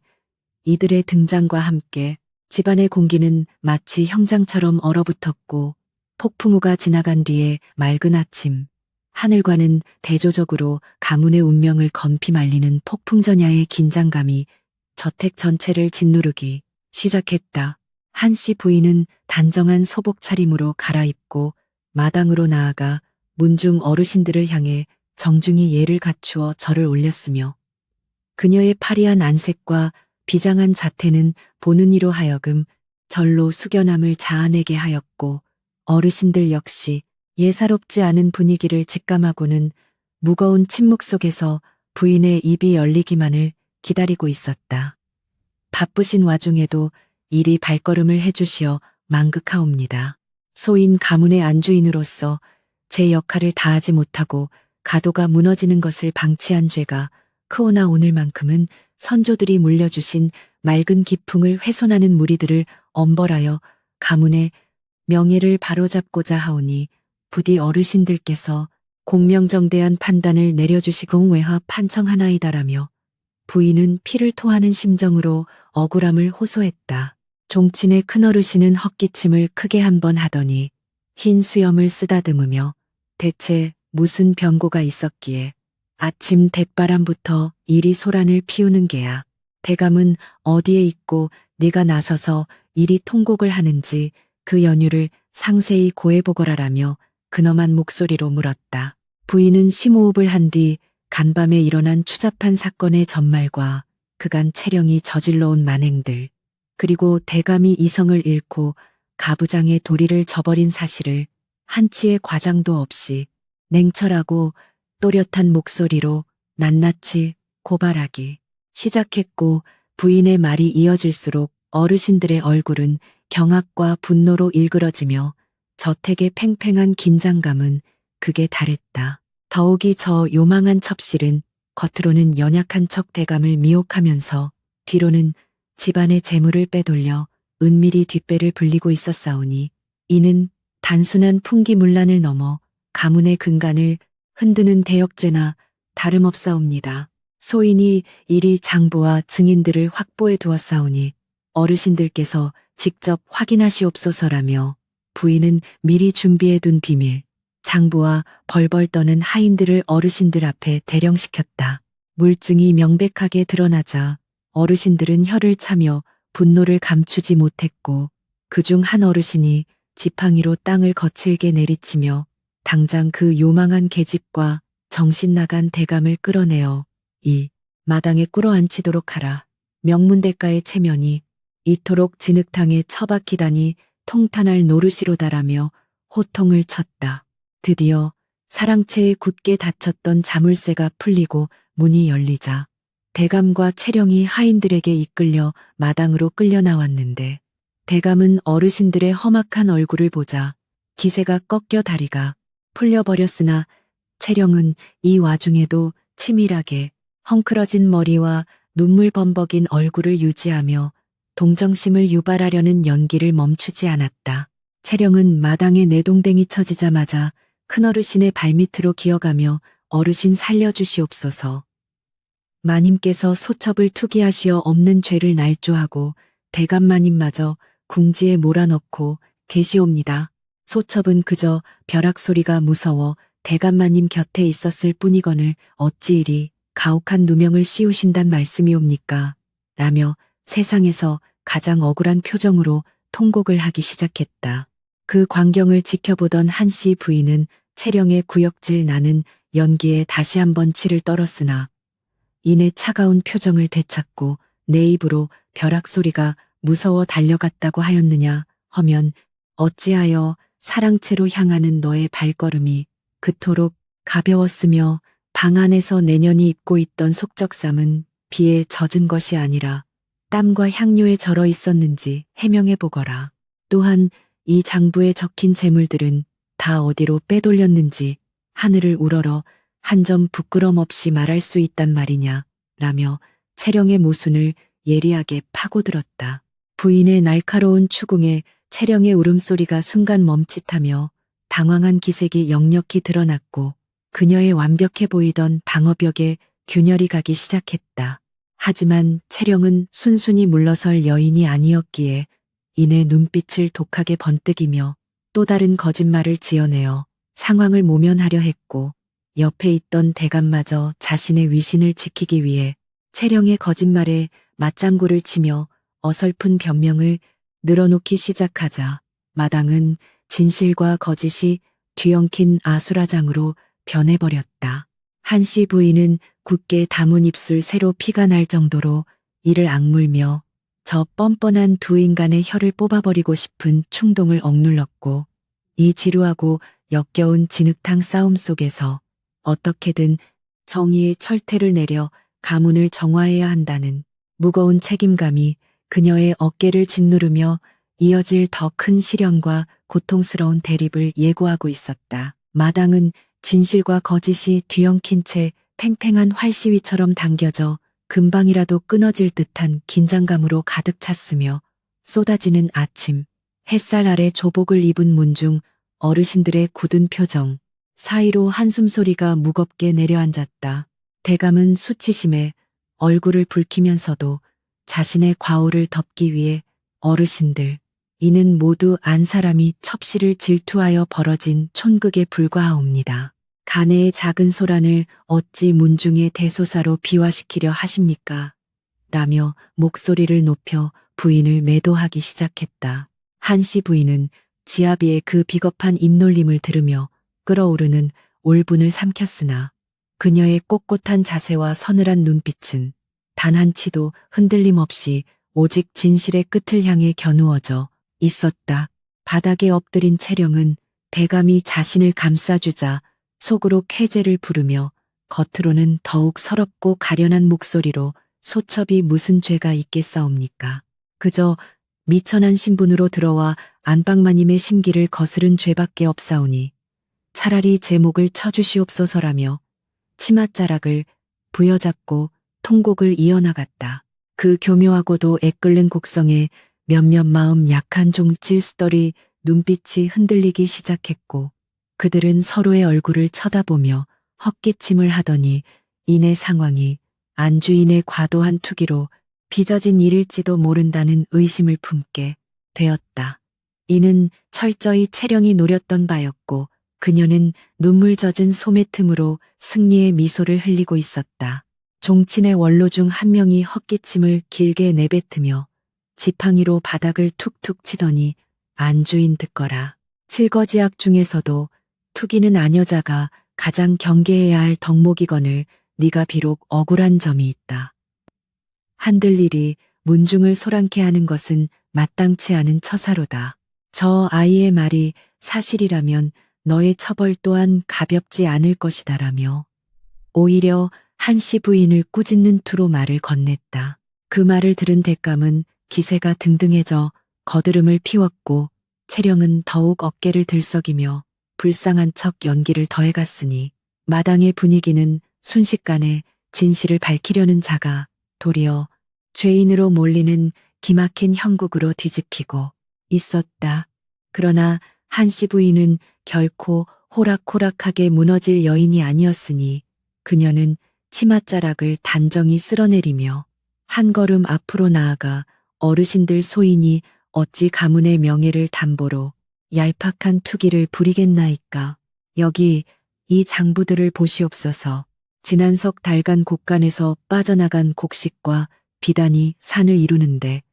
이들의 등장과 함께 집안의 공기는 마치 형장처럼 얼어붙었고, 폭풍우가 지나간 뒤에 맑은 아침, 하늘과는 대조적으로 가문의 운명을 건피 말리는 폭풍전야의 긴장감이 저택 전체를 짓누르기 시작했다. 한씨 부인은 단정한 소복 차림으로 갈아입고 마당으로 나아가 문중 어르신들을 향해 정중히 예를 갖추어 절을 올렸으며, 그녀의 파리한 안색과 비장한 자태는 보는 이로 하여금 절로 숙연함을 자아내게 하였고, 어르신들 역시 예사롭지 않은 분위기를 직감하고는 무거운 침묵 속에서 부인의 입이 열리기만을 기다리고 있었다. 바쁘신 와중에도 이리 발걸음을 해주시어 망극하옵니다. 소인 가문의 안주인으로서 제 역할을 다하지 못하고 가도가 무너지는 것을 방치한 죄가 크오나 오늘만큼은 선조들이 물려주신 맑은 기풍을 훼손하는 무리들을 엄벌하여 가문의 명예를 바로잡고자 하오니 부디 어르신들께서 공명정대한 판단을 내려주시고 외화 판청하나이다라며 부인은 피를 토하는 심정으로 억울함을 호소했다. 종친의 큰어르신은 헛기침을 크게 한번 하더니 흰 수염을 쓰다듬으며 대체 무슨 변고가 있었기에 아침 대바람부터 이리 소란을 피우는 게야. 대감은 어디에 있고 네가 나서서 이리 통곡을 하는지 그 연유를 상세히 고해보거라라며 근엄한 목소리로 물었다. 부인은 심호흡을 한 뒤 간밤에 일어난 추잡한 사건의 전말과 그간 채령이 저질러온 만행들, 그리고 대감이 이성을 잃고 가부장의 도리를 저버린 사실을 한치의 과장도 없이 냉철하고 또렷한 목소리로 낱낱이 고발하기 시작했고, 부인의 말이 이어질수록 어르신들의 얼굴은 경악과 분노로 일그러지며 저택의 팽팽한 긴장감은 극에 달했다. 더욱이 저 요망한 첩실은 겉으로는 연약한 척 대감을 미혹하면서 뒤로는 집안의 재물을 빼돌려 은밀히 뒷배를 불리고 있었사오니, 이는 단순한 풍기문란을 넘어 가문의 근간을 흔드는 대역죄나 다름없사옵니다. 소인이 이리 장부와 증인들을 확보해 두었사오니 어르신들께서 직접 확인하시옵소서라며 부인은 미리 준비해 둔 비밀, 장부와 벌벌 떠는 하인들을 어르신들 앞에 대령시켰다. 물증이 명백하게 드러나자 어르신들은 혀를 차며 분노를 감추지 못했고, 그중 한 어르신이 지팡이로 땅을 거칠게 내리치며 당장 그 요망한 계집과 정신 나간 대감을 끌어내어 이 마당에 꿇어앉히도록 하라. 명문대가의 체면이 이토록 진흙탕에 처박히다니 통탄할 노릇이로다라며 호통을 쳤다. 드디어 사랑채에 굳게 닫혔던 자물쇠가 풀리고 문이 열리자 대감과 채령이 하인들에게 이끌려 마당으로 끌려 나왔는데 대감은 어르신들의 험악한 얼굴을 보자 기세가 꺾여 다리가 풀려버렸으나 채령은 이 와중에도 치밀하게 헝클어진 머리와 눈물 범벅인 얼굴을 유지하며 동정심을 유발하려는 연기를 멈추지 않았다. 채령은 마당에 내동댕이 쳐지자마자 큰어르신의 발밑으로 기어가며 어르신 살려주시옵소서. 마님께서 소첩을 투기하시어 없는 죄를 날조하고 대감마님마저 궁지에 몰아넣고 계시옵니다. 소첩은 그저 벼락 소리가 무서워 대감마님 곁에 있었을 뿐이거늘 어찌 이리 가혹한 누명을 씌우신단 말씀이옵니까? 라며 세상에서 가장 억울한 표정으로 통곡을 하기 시작했다. 그 광경을 지켜보던 한씨 부인은 채령의 구역질 나는 연기에 다시 한번 치를 떨었으나 이내 차가운 표정을 되찾고 내 입으로 벼락 소리가 무서워 달려갔다고 하였느냐 하면 어찌하여 사랑채로 향하는 너의 발걸음이 그토록 가벼웠으며 방 안에서 내년이 입고 있던 속적삼은 비에 젖은 것이 아니라 땀과 향료에 절어 있었는지 해명해 보거라. 또한 이 장부에 적힌 재물들은 다 어디로 빼돌렸는지 하늘을 우러러 한 점 부끄럼 없이 말할 수 있단 말이냐 라며 채령의 모순을 예리하게 파고들었다. 부인의 날카로운 추궁에 채령의 울음소리가 순간 멈칫하며 당황한 기색이 역력히 드러났고 그녀의 완벽해 보이던 방어벽에 균열이 가기 시작했다. 하지만 채령은 순순히 물러설 여인이 아니었기에 이내 눈빛을 독하게 번뜩이며 또 다른 거짓말을 지어내어 상황을 모면하려 했고 옆에 있던 대감마저 자신의 위신을 지키기 위해 채령의 거짓말에 맞장구를 치며 어설픈 변명을 늘어놓기 시작하자 마당은 진실과 거짓이 뒤엉킨 아수라장으로 변해버렸다. 한씨 부인은 굳게 다문 입술 새로 피가 날 정도로 이를 악물며 저 뻔뻔한 두 인간의 혀를 뽑아버리고 싶은 충동을 억눌렀고 이 지루하고 역겨운 진흙탕 싸움 속에서 어떻게든 정의의 철퇴를 내려 가문을 정화해야 한다는 무거운 책임감이 그녀의 어깨를 짓누르며 이어질 더 큰 시련과 고통스러운 대립을 예고하고 있었다. 마당은 진실과 거짓이 뒤엉킨 채 팽팽한 활시위처럼 당겨져 금방이라도 끊어질 듯한 긴장감으로 가득 찼으며 쏟아지는 아침, 햇살 아래 조복을 입은 문중 어르신들의 굳은 표정, 사이로 한숨소리가 무겁게 내려앉았다. 대감은 수치심에 얼굴을 붉히면서도 자신의 과오를 덮기 위해 어르신들, 이는 모두 안 사람이 첩시를 질투하여 벌어진 촌극에 불과하옵니다. 가내의 작은 소란을 어찌 문중의 대소사로 비화시키려 하십니까? 라며 목소리를 높여 부인을 매도하기 시작했다. 한씨 부인은 지아비의 그 비겁한 입놀림을 들으며 끓어오르는 울분을 삼켰으나 그녀의 꼿꼿한 자세와 서늘한 눈빛은 단 한치도 흔들림 없이 오직 진실의 끝을 향해 겨누어져 있었다. 바닥에 엎드린 채령은 대감이 자신을 감싸주자 속으로 쾌재를 부르며 겉으로는 더욱 서럽고 가련한 목소리로 소첩이 무슨 죄가 있겠사옵니까? 그저 미천한 신분으로 들어와 안방마님의 심기를 거스른 죄밖에 없사오니 차라리 제 목을 쳐주시옵소서라며 치맛자락을 부여잡고 통곡을 이어나갔다. 그 교묘하고도 애끓는 곡성에 몇몇 마음 약한 종칠스떨이 눈빛이 흔들리기 시작했고 그들은 서로의 얼굴을 쳐다보며 헛기침을 하더니 이내 상황이 안주인의 과도한 투기로 빚어진 일일지도 모른다는 의심을 품게 되었다. 이는 철저히 채령이 노렸던 바였고 그녀는 눈물 젖은 소매 틈으로 승리의 미소를 흘리고 있었다. 종친의 원로 중 한 명이 헛기침을 길게 내뱉으며 지팡이로 바닥을 툭툭 치더니 안주인 듣거라. 칠거지악 중에서도 투기는 아녀자가 가장 경계해야 할 덕목이거늘 네가 비록 억울한 점이 있다. 한들 일이 문중을 소란케 하는 것은 마땅치 않은 처사로다. 저 아이의 말이 사실이라면 너의 처벌 또한 가볍지 않을 것이다라며 오히려 한씨 부인을 꾸짖는 투로 말을 건넸다. 그 말을 들은 대감은 기세가 등등해져 거드름을 피웠고 채령은 더욱 어깨를 들썩이며 불쌍한 척 연기를 더해갔으니 마당의 분위기는 순식간에 진실을 밝히려는 자가 도리어 죄인으로 몰리는 기막힌 형국으로 뒤집히고 있었다. 그러나 한씨 부인은 결코 호락호락하게 무너질 여인이 아니었으니 그녀는 치맛자락을 단정히 쓸어내리며 한 걸음 앞으로 나아가 어르신들 소인이 어찌 가문의 명예를 담보로 얄팍한 투기를 부리겠나이까. 여기 이 장부들을 보시옵소서. 지난 석 달간 곡간에서 빠져나간 곡식과 비단이 산을 이루는데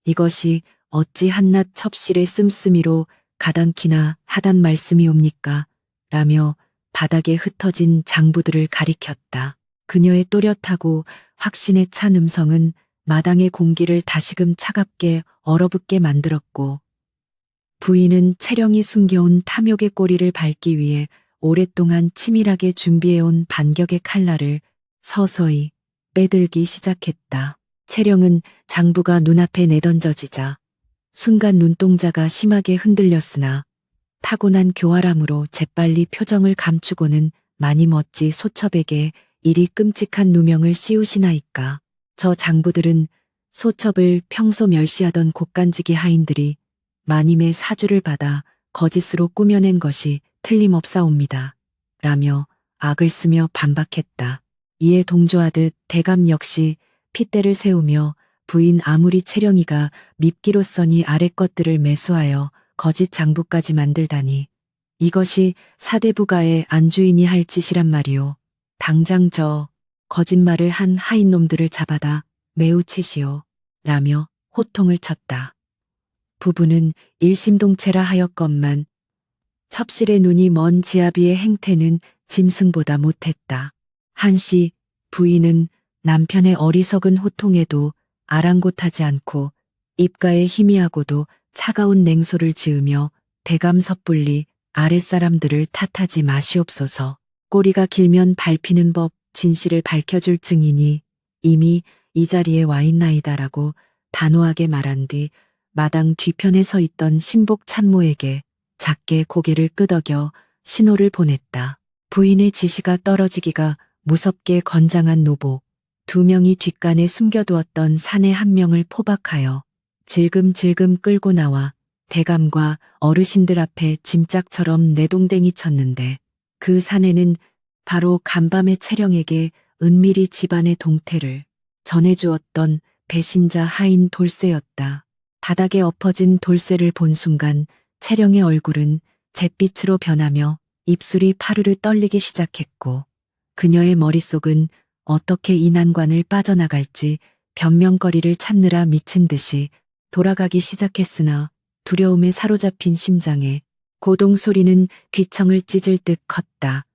이것이 어찌 한낱 첩실의 씀씀이로 가당키나 하단 말씀이옵니까? 라며 바닥에 흩어진 장부들을 가리켰다. 그녀의 또렷하고 확신에 찬 음성은 마당의 공기를 다시금 차갑게 얼어붙게 만들었고 부인은 채령이 숨겨온 탐욕의 꼬리를 밟기 위해 오랫동안 치밀하게 준비해온 반격의 칼날을 서서히 빼들기 시작했다. 채령은 장부가 눈앞에 내던져지자 순간 눈동자가 심하게 흔들렸으나 타고난 교활함으로 재빨리 표정을 감추고는 마님어찌 소첩에게 이리 끔찍한 누명을 씌우시나이까. 저 장부들은 소첩을 평소 멸시하던 곡간지기 하인들이 마님의 사주를 받아 거짓으로 꾸며낸 것이 틀림없사옵니다. 라며 악을 쓰며 반박했다. 이에 동조하듯 대감 역시 핏대를 세우며 부인 아무리 채령이가 밉기로써니 아랫 것들을 매수하여 거짓 장부까지 만들다니 이것이 사대부가의 안주인이 할 짓이란 말이오. 당장 저 거짓말을 한 하인놈들을 잡아다 매우 치시오. 라며 호통을 쳤다. 부부는 일심동체라 하였건만 첩실의 눈이 먼 지아비의 행태는 짐승보다 못했다. 한씨 부인은 남편의 어리석은 호통에도 아랑곳하지 않고 입가에 희미하고도 차가운 냉소를 지으며 대감 섣불리 아랫사람들을 탓하지 마시옵소서. 꼬리가 길면 밟히는 법 진실을 밝혀줄 증인이 이미 이 자리에 와 있나이다라고 단호하게 말한 뒤 마당 뒤편에 서 있던 신복 참모에게 작게 고개를 끄덕여 신호를 보냈다. 부인의 지시가 떨어지기가 무섭게 건장한 노복, 2명이 뒷간에 숨겨두었던 사내 1명을 포박하여 질금질금 끌고 나와 대감과 어르신들 앞에 짐짝처럼 내동댕이 쳤는데 그 사내는 바로 간밤의 채령에게 은밀히 집안의 동태를 전해주었던 배신자 하인 돌쇠였다. 바닥에 엎어진 돌쇠를 본 순간 채령의 얼굴은 잿빛으로 변하며 입술이 파르르 떨리기 시작했고 그녀의 머릿속은 어떻게 이 난관을 빠져나갈지 변명거리를 찾느라 미친 듯이 돌아가기 시작했으나 두려움에 사로잡힌 심장에 고동 소리는 귀청을 찢을 듯 컸다.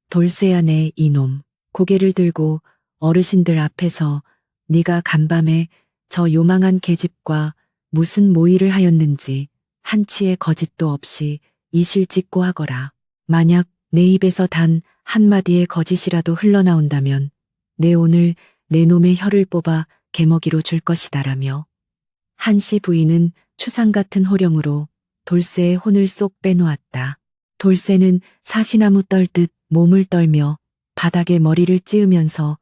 돌쇠야 내 이놈. 고개를 들고 어르신들 앞에서 네가 간밤에 저 요망한 계집과 무슨 모의를 하였는지 한치의 거짓도 없이 이실직고 하거라. 만약 내 입에서 단 한마디의 거짓이라도 흘러나온다면 내 오늘 내 놈의 혀를 뽑아 개먹이로 줄 것이다라며 한씨 부인은 추상 같은 호령으로 돌쇠의 혼을 쏙 빼놓았다. 돌쇠는 사시나무 떨듯 몸을 떨며 바닥에 머리를 찌으면서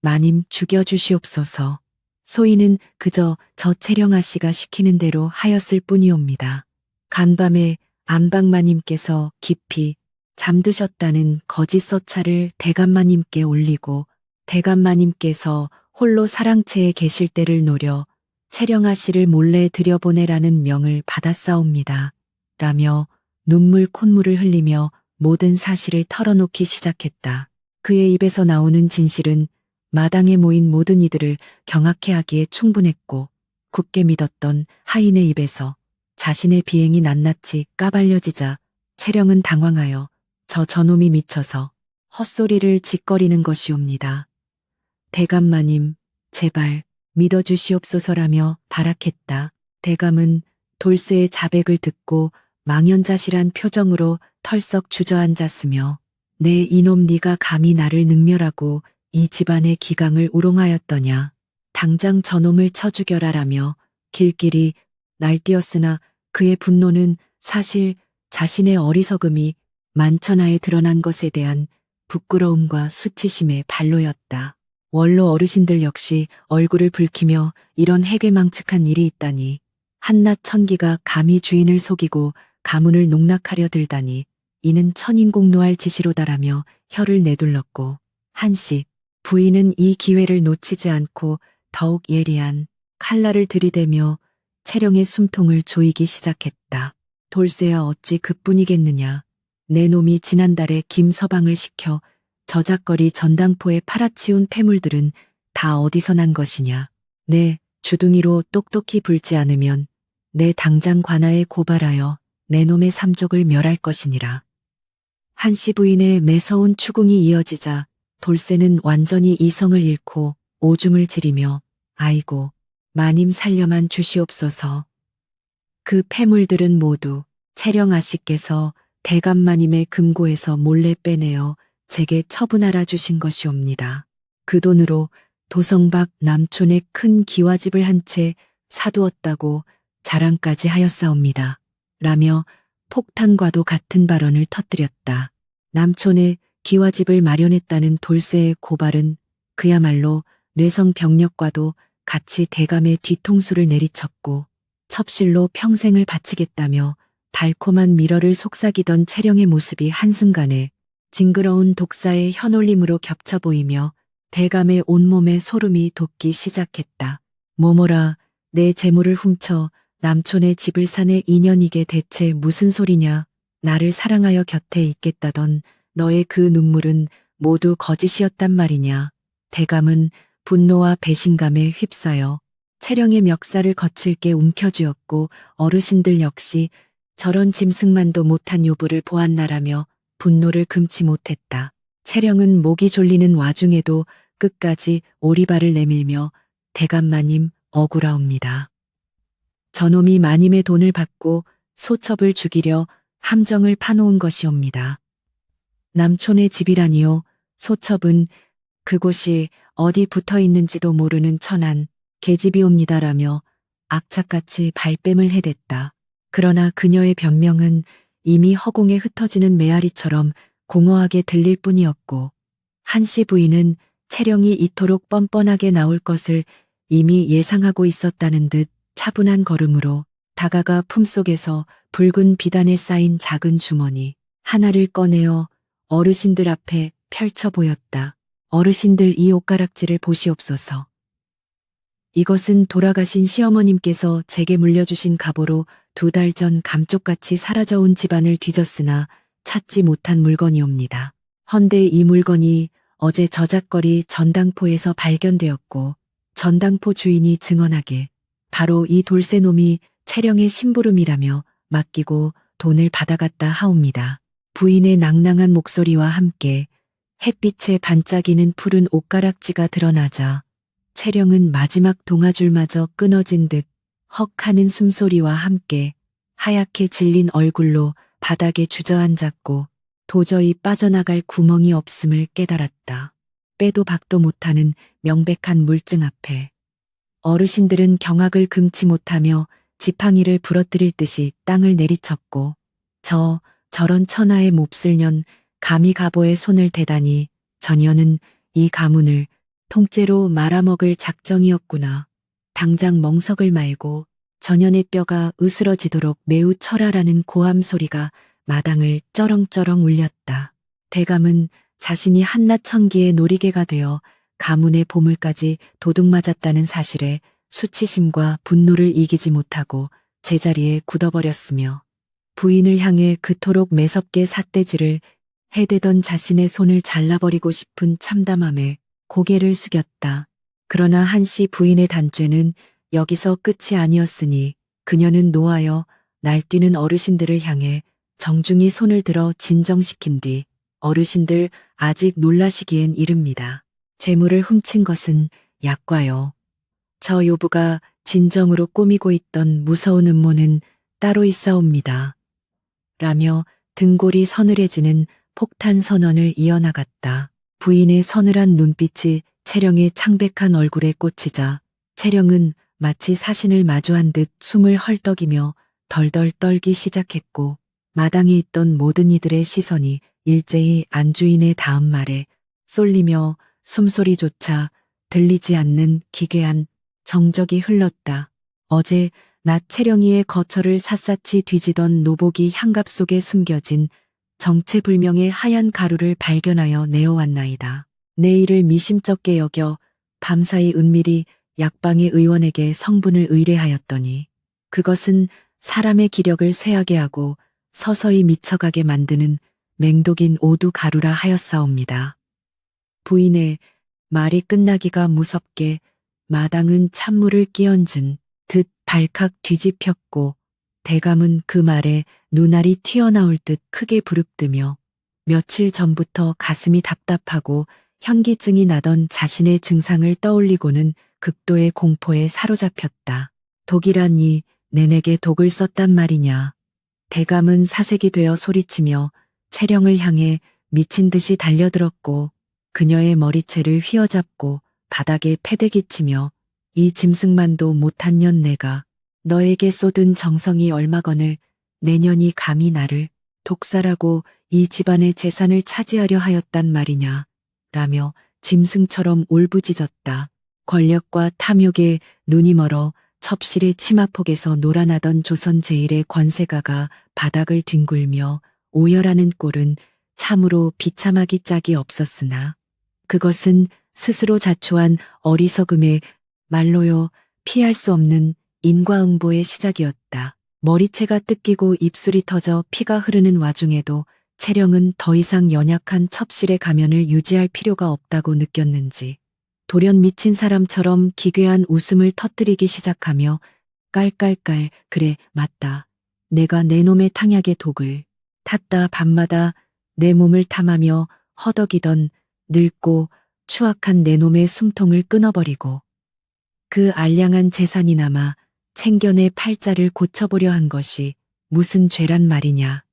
마님 죽여주시옵소서. 소인은 그저 저 채령아 씨가 시키는 대로 하였을 뿐이옵니다. 간밤에 안방마님께서 깊이 잠드셨다는 거짓 서찰을 대감마님께 올리고 대감마님께서 홀로 사랑채에 계실 때를 노려 채령아 씨를 몰래 들여보내라는 명을 받았사옵니다. 라며 눈물 콧물을 흘리며 모든 사실을 털어놓기 시작했다. 그의 입에서 나오는 진실은 마당에 모인 모든 이들을 경악해 하기에 충분했고 굳게 믿었던 하인의 입에서 자신의 비행이 낱낱이 까발려지자 채령은 당황하여 저 저놈이 미쳐서 헛소리를 짓거리는 것이옵니다. 대감마님 제발 믿어주시옵소서라며 발악했다. 대감은 돌쇠의 자백을 듣고 망연자실한 표정으로 털썩 주저앉았으며 내 이놈 네가 감히 나를 능멸하고 이 집안의 기강을 우롱하였더냐. 당장 저놈을 쳐 죽여라라며 길길이 날뛰었으나 그의 분노는 사실 자신의 어리석음이 만천하에 드러난 것에 대한 부끄러움과 수치심의 발로였다. 원로 어르신들 역시 얼굴을 붉히며 이런 해괴망측한 일이 있다니, 한낱 천기가 감히 주인을 속이고 가문을 농락하려 들다니 이는 천인공노할 짓이로다라며 혀를 내둘렀고, 한씨 부인은 이 기회를 놓치지 않고 더욱 예리한 칼날을 들이대며 채령의 숨통을 조이기 시작했다. 돌쇠야 어찌 그뿐이겠느냐. 내 놈이 지난달에 김서방을 시켜 저작거리 전당포에 팔아치운 폐물들은 다 어디서 난 것이냐. 내 주둥이로 똑똑히 불지 않으면 내 당장 관아에 고발하여 내 놈의 삼족을 멸할 것이니라. 한씨 부인의 매서운 추궁이 이어지자 돌쇠는 완전히 이성을 잃고 오줌을 지리며 아이고 마님 살려만 주시옵소서. 그 폐물들은 모두 채령 아씨께서 대감마님의 금고에서 몰래 빼내어 제게 처분하라 주신 것이옵니다. 그 돈으로 도성 밖 남촌에 큰 기와집을 한 채 사두었다고 자랑까지 하였사옵니다. 라며 폭탄과도 같은 발언을 터뜨렸다. 남촌에 기와집을 마련했다는 돌쇠의 고발은 그야말로 뇌성병력과도 같이 대감의 뒤통수를 내리쳤고 첩실로 평생을 바치겠다며 달콤한 미러를 속삭이던 채령의 모습이 한순간에 징그러운 독사의 현올림으로 겹쳐 보이며 대감의 온몸에 소름이 돋기 시작했다. 뭐뭐라 내 재물을 훔쳐 남촌에 집을 사내 인연이게 대체 무슨 소리냐. 나를 사랑하여 곁에 있겠다던 너의 그 눈물은 모두 거짓이었단 말이냐. 대감은 분노와 배신감에 휩싸여 채령의 멱살을 거칠게 움켜쥐었고 어르신들 역시 저런 짐승만도 못한 요부를 보았나라며 분노를 금치 못했다. 채령은 목이 졸리는 와중에도 끝까지 오리발을 내밀며 대감마님 억울하옵니다. 저놈이 마님의 돈을 받고 소첩을 죽이려 함정을 파놓은 것이옵니다. 남촌의 집이라니요. 소첩은 그곳이 어디 붙어 있는지도 모르는 천한 계집이옵니다라며 악착같이 발뺌을 해댔다. 그러나 그녀의 변명은 이미 허공에 흩어지는 메아리처럼 공허하게 들릴 뿐이었고 한씨 부인은 채령이 이토록 뻔뻔하게 나올 것을 이미 예상하고 있었다는 듯 차분한 걸음으로 다가가 품속에서 붉은 비단에 쌓인 작은 주머니 하나를 꺼내어 어르신들 앞에 펼쳐 보였다. 어르신들 이 옷가락지를 보시옵소서. 이것은 돌아가신 시어머님께서 제게 물려주신 갑오로 2달 전 감쪽같이 사라져온 집안을 뒤졌으나 찾지 못한 물건이옵니다. 헌데 이 물건이 어제 저작거리 전당포에서 발견되었고 전당포 주인이 증언하길 바로 이 돌쇠놈이 채령의 심부름이라며 맡기고 돈을 받아갔다 하옵니다. 부인의 낭낭한 목소리와 함께 햇빛에 반짝이는 푸른 옷가락지가 드러나자 채령은 마지막 동아줄마저 끊어진 듯 헉 하는 숨소리와 함께 하얗게 질린 얼굴로 바닥에 주저앉았고 도저히 빠져나갈 구멍이 없음을 깨달았다. 빼도 박도 못하는 명백한 물증 앞에 어르신들은 경악을 금치 못하며 지팡이를 부러뜨릴 듯이 땅을 내리쳤고 저런 천하의 몹쓸 년 감히 갑오에 손을 대다니 전혀는 이 가문을 통째로 말아먹을 작정이었구나. 당장 멍석을 말고 전현의 뼈가 으스러지도록 매우 철하라는 고함 소리가 마당을 쩌렁쩌렁 울렸다. 대감은 자신이 한낱 천기의 놀이개가 되어 가문의 보물까지 도둑맞았다는 사실에 수치심과 분노를 이기지 못하고 제자리에 굳어버렸으며 부인을 향해 그토록 매섭게 삿대질을 해대던 자신의 손을 잘라버리고 싶은 참담함에 고개를 숙였다. 그러나 한씨 부인의 단죄는 여기서 끝이 아니었으니 그녀는 노하여 날뛰는 어르신들을 향해 정중히 손을 들어 진정시킨 뒤 어르신들 아직 놀라시기엔 이릅니다. 재물을 훔친 것은 약과요. 저 요부가 진정으로 꾸미고 있던 무서운 음모는 따로 있사옵니다. 라며 등골이 서늘해지는 폭탄 선언을 이어나갔다. 부인의 서늘한 눈빛이 채령의 창백한 얼굴에 꽂히자 채령은 마치 사신을 마주한 듯 숨을 헐떡이며 덜덜 떨기 시작했고 마당에 있던 모든 이들의 시선이 일제히 안주인의 다음 말에 쏠리며 숨소리조차 들리지 않는 기괴한 정적이 흘렀다. 어제 낮 채령이의 거처를 샅샅이 뒤지던 노복이 향갑 속에 숨겨진 정체불명의 하얀 가루를 발견하여 내어왔나이다. 내일을 미심쩍게 여겨 밤사이 은밀히 약방의 의원에게 성분을 의뢰하였더니 그것은 사람의 기력을 쇠하게 하고 서서히 미쳐가게 만드는 맹독인 오두 가루라 하였사옵니다. 부인의 말이 끝나기가 무섭게 마당은 찬물을 끼얹은 듯 발칵 뒤집혔고 대감은 그 말에 눈알이 튀어나올 듯 크게 부릅뜨며 며칠 전부터 가슴이 답답하고 현기증이 나던 자신의 증상을 떠올리고는 극도의 공포에 사로잡혔다. 독이라니 내내게 독을 썼단 말이냐. 대감은 사색이 되어 소리치며 채령을 향해 미친 듯이 달려들었고 그녀의 머리채를 휘어잡고 바닥에 패대기치며 이 짐승만도 못한 년 내가 너에게 쏟은 정성이 얼마건을 내년이 감히 나를 독살하고 이 집안의 재산을 차지하려 하였단 말이냐 라며 짐승처럼 울부짖었다. 권력과 탐욕에 눈이 멀어 첩실의 치마폭에서 놀아나던 조선 제1의 권세가가 바닥을 뒹굴며 오열하는 꼴은 참으로 비참하기 짝이 없었으나 그것은 스스로 자초한 어리석음의 말로요 피할 수 없는 인과응보의 시작이었다. 머리채가 뜯기고 입술이 터져 피가 흐르는 와중에도 채령은 더 이상 연약한 첩실의 가면을 유지할 필요가 없다고 느꼈는지 돌연 미친 사람처럼 기괴한 웃음을 터뜨리기 시작하며 깔깔깔 그래 맞다. 내가 내 놈의 탕약의 독을 탔다. 밤마다 내 몸을 탐하며 허덕이던 늙고 추악한 내 놈의 숨통을 끊어버리고 그 알량한 재산이 남아 챙겨내 팔자를 고쳐보려 한 것이 무슨 죄란 말이냐.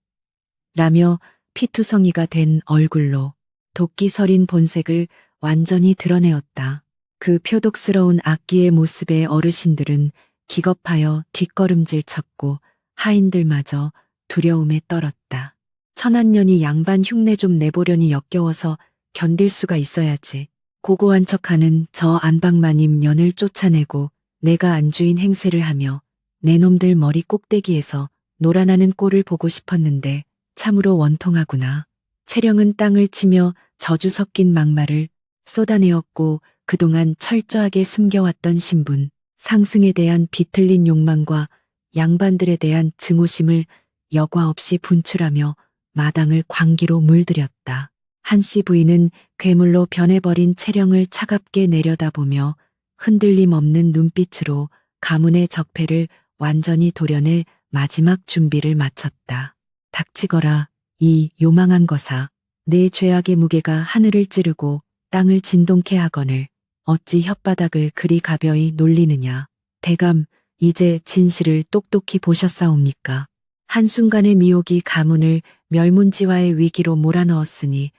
라며 피투성이가 된 얼굴로 도끼 서린 본색을 완전히 드러내었다. 그 표독스러운 악기의 모습에 어르신들은 기겁하여 뒷걸음질 쳤고 하인들마저 두려움에 떨었다. 천한년이 양반 흉내 좀 내보려니 역겨워서 견딜 수가 있어야지. 고고한 척하는 저 안방마님 년을 쫓아내고 내가 안주인 행세를 하며 내 놈들 머리 꼭대기에서 놀아나는 꼴을 보고 싶었는데 참으로 원통하구나. 채령은 땅을 치며 저주 섞인 막말을 쏟아내었고 그동안 철저하게 숨겨왔던 신분, 상승에 대한 비틀린 욕망과 양반들에 대한 증오심을 여과 없이 분출하며 마당을 광기로 물들였다. 한씨 부인은 괴물로 변해버린 채령을 차갑게 내려다보며 흔들림 없는 눈빛으로 가문의 적폐를 완전히 도려낼 마지막 준비를 마쳤다. 닥치거라, 이 요망한 거사. 내 죄악의 무게가 하늘을 찌르고 땅을 진동케 하거늘 어찌 혓바닥을 그리 가벼이 놀리느냐. 대감, 이제 진실을 똑똑히 보셨사옵니까? 한순간의 미혹이 가문을 멸문지화의 위기로 몰아넣었으니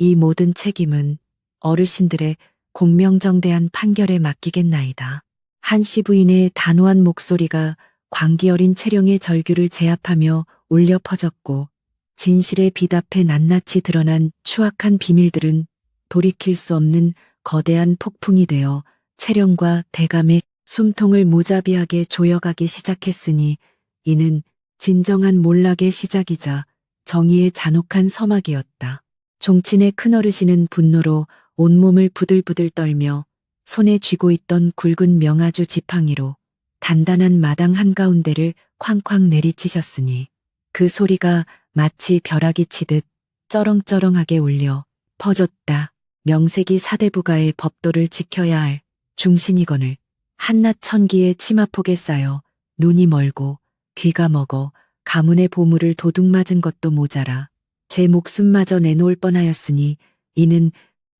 이 모든 책임은 어르신들의 공명정대한 판결에 맡기겠나이다. 한씨 부인의 단호한 목소리가 광기 어린 채령의 절규를 제압하며 울려 퍼졌고 진실의 비답에 낱낱이 드러난 추악한 비밀들은 돌이킬 수 없는 거대한 폭풍이 되어 채령과 대감의 숨통을 무자비하게 조여가기 시작했으니 이는 진정한 몰락의 시작이자 정의의 잔혹한 서막이었다. 종친의 큰어르신은 분노로 온몸을 부들부들 떨며 손에 쥐고 있던 굵은 명아주 지팡이로 단단한 마당 한가운데를 쾅쾅 내리치셨으니 그 소리가 마치 벼락이 치듯 쩌렁쩌렁하게 울려 퍼졌다. 명색이 사대부가의 법도를 지켜야 할 중신이거늘 한낱 천기의 치마폭에 쌓여 눈이 멀고 귀가 먹어 가문의 보물을 도둑맞은 것도 모자라 제 목숨마저 내놓을 뻔하였으니 이는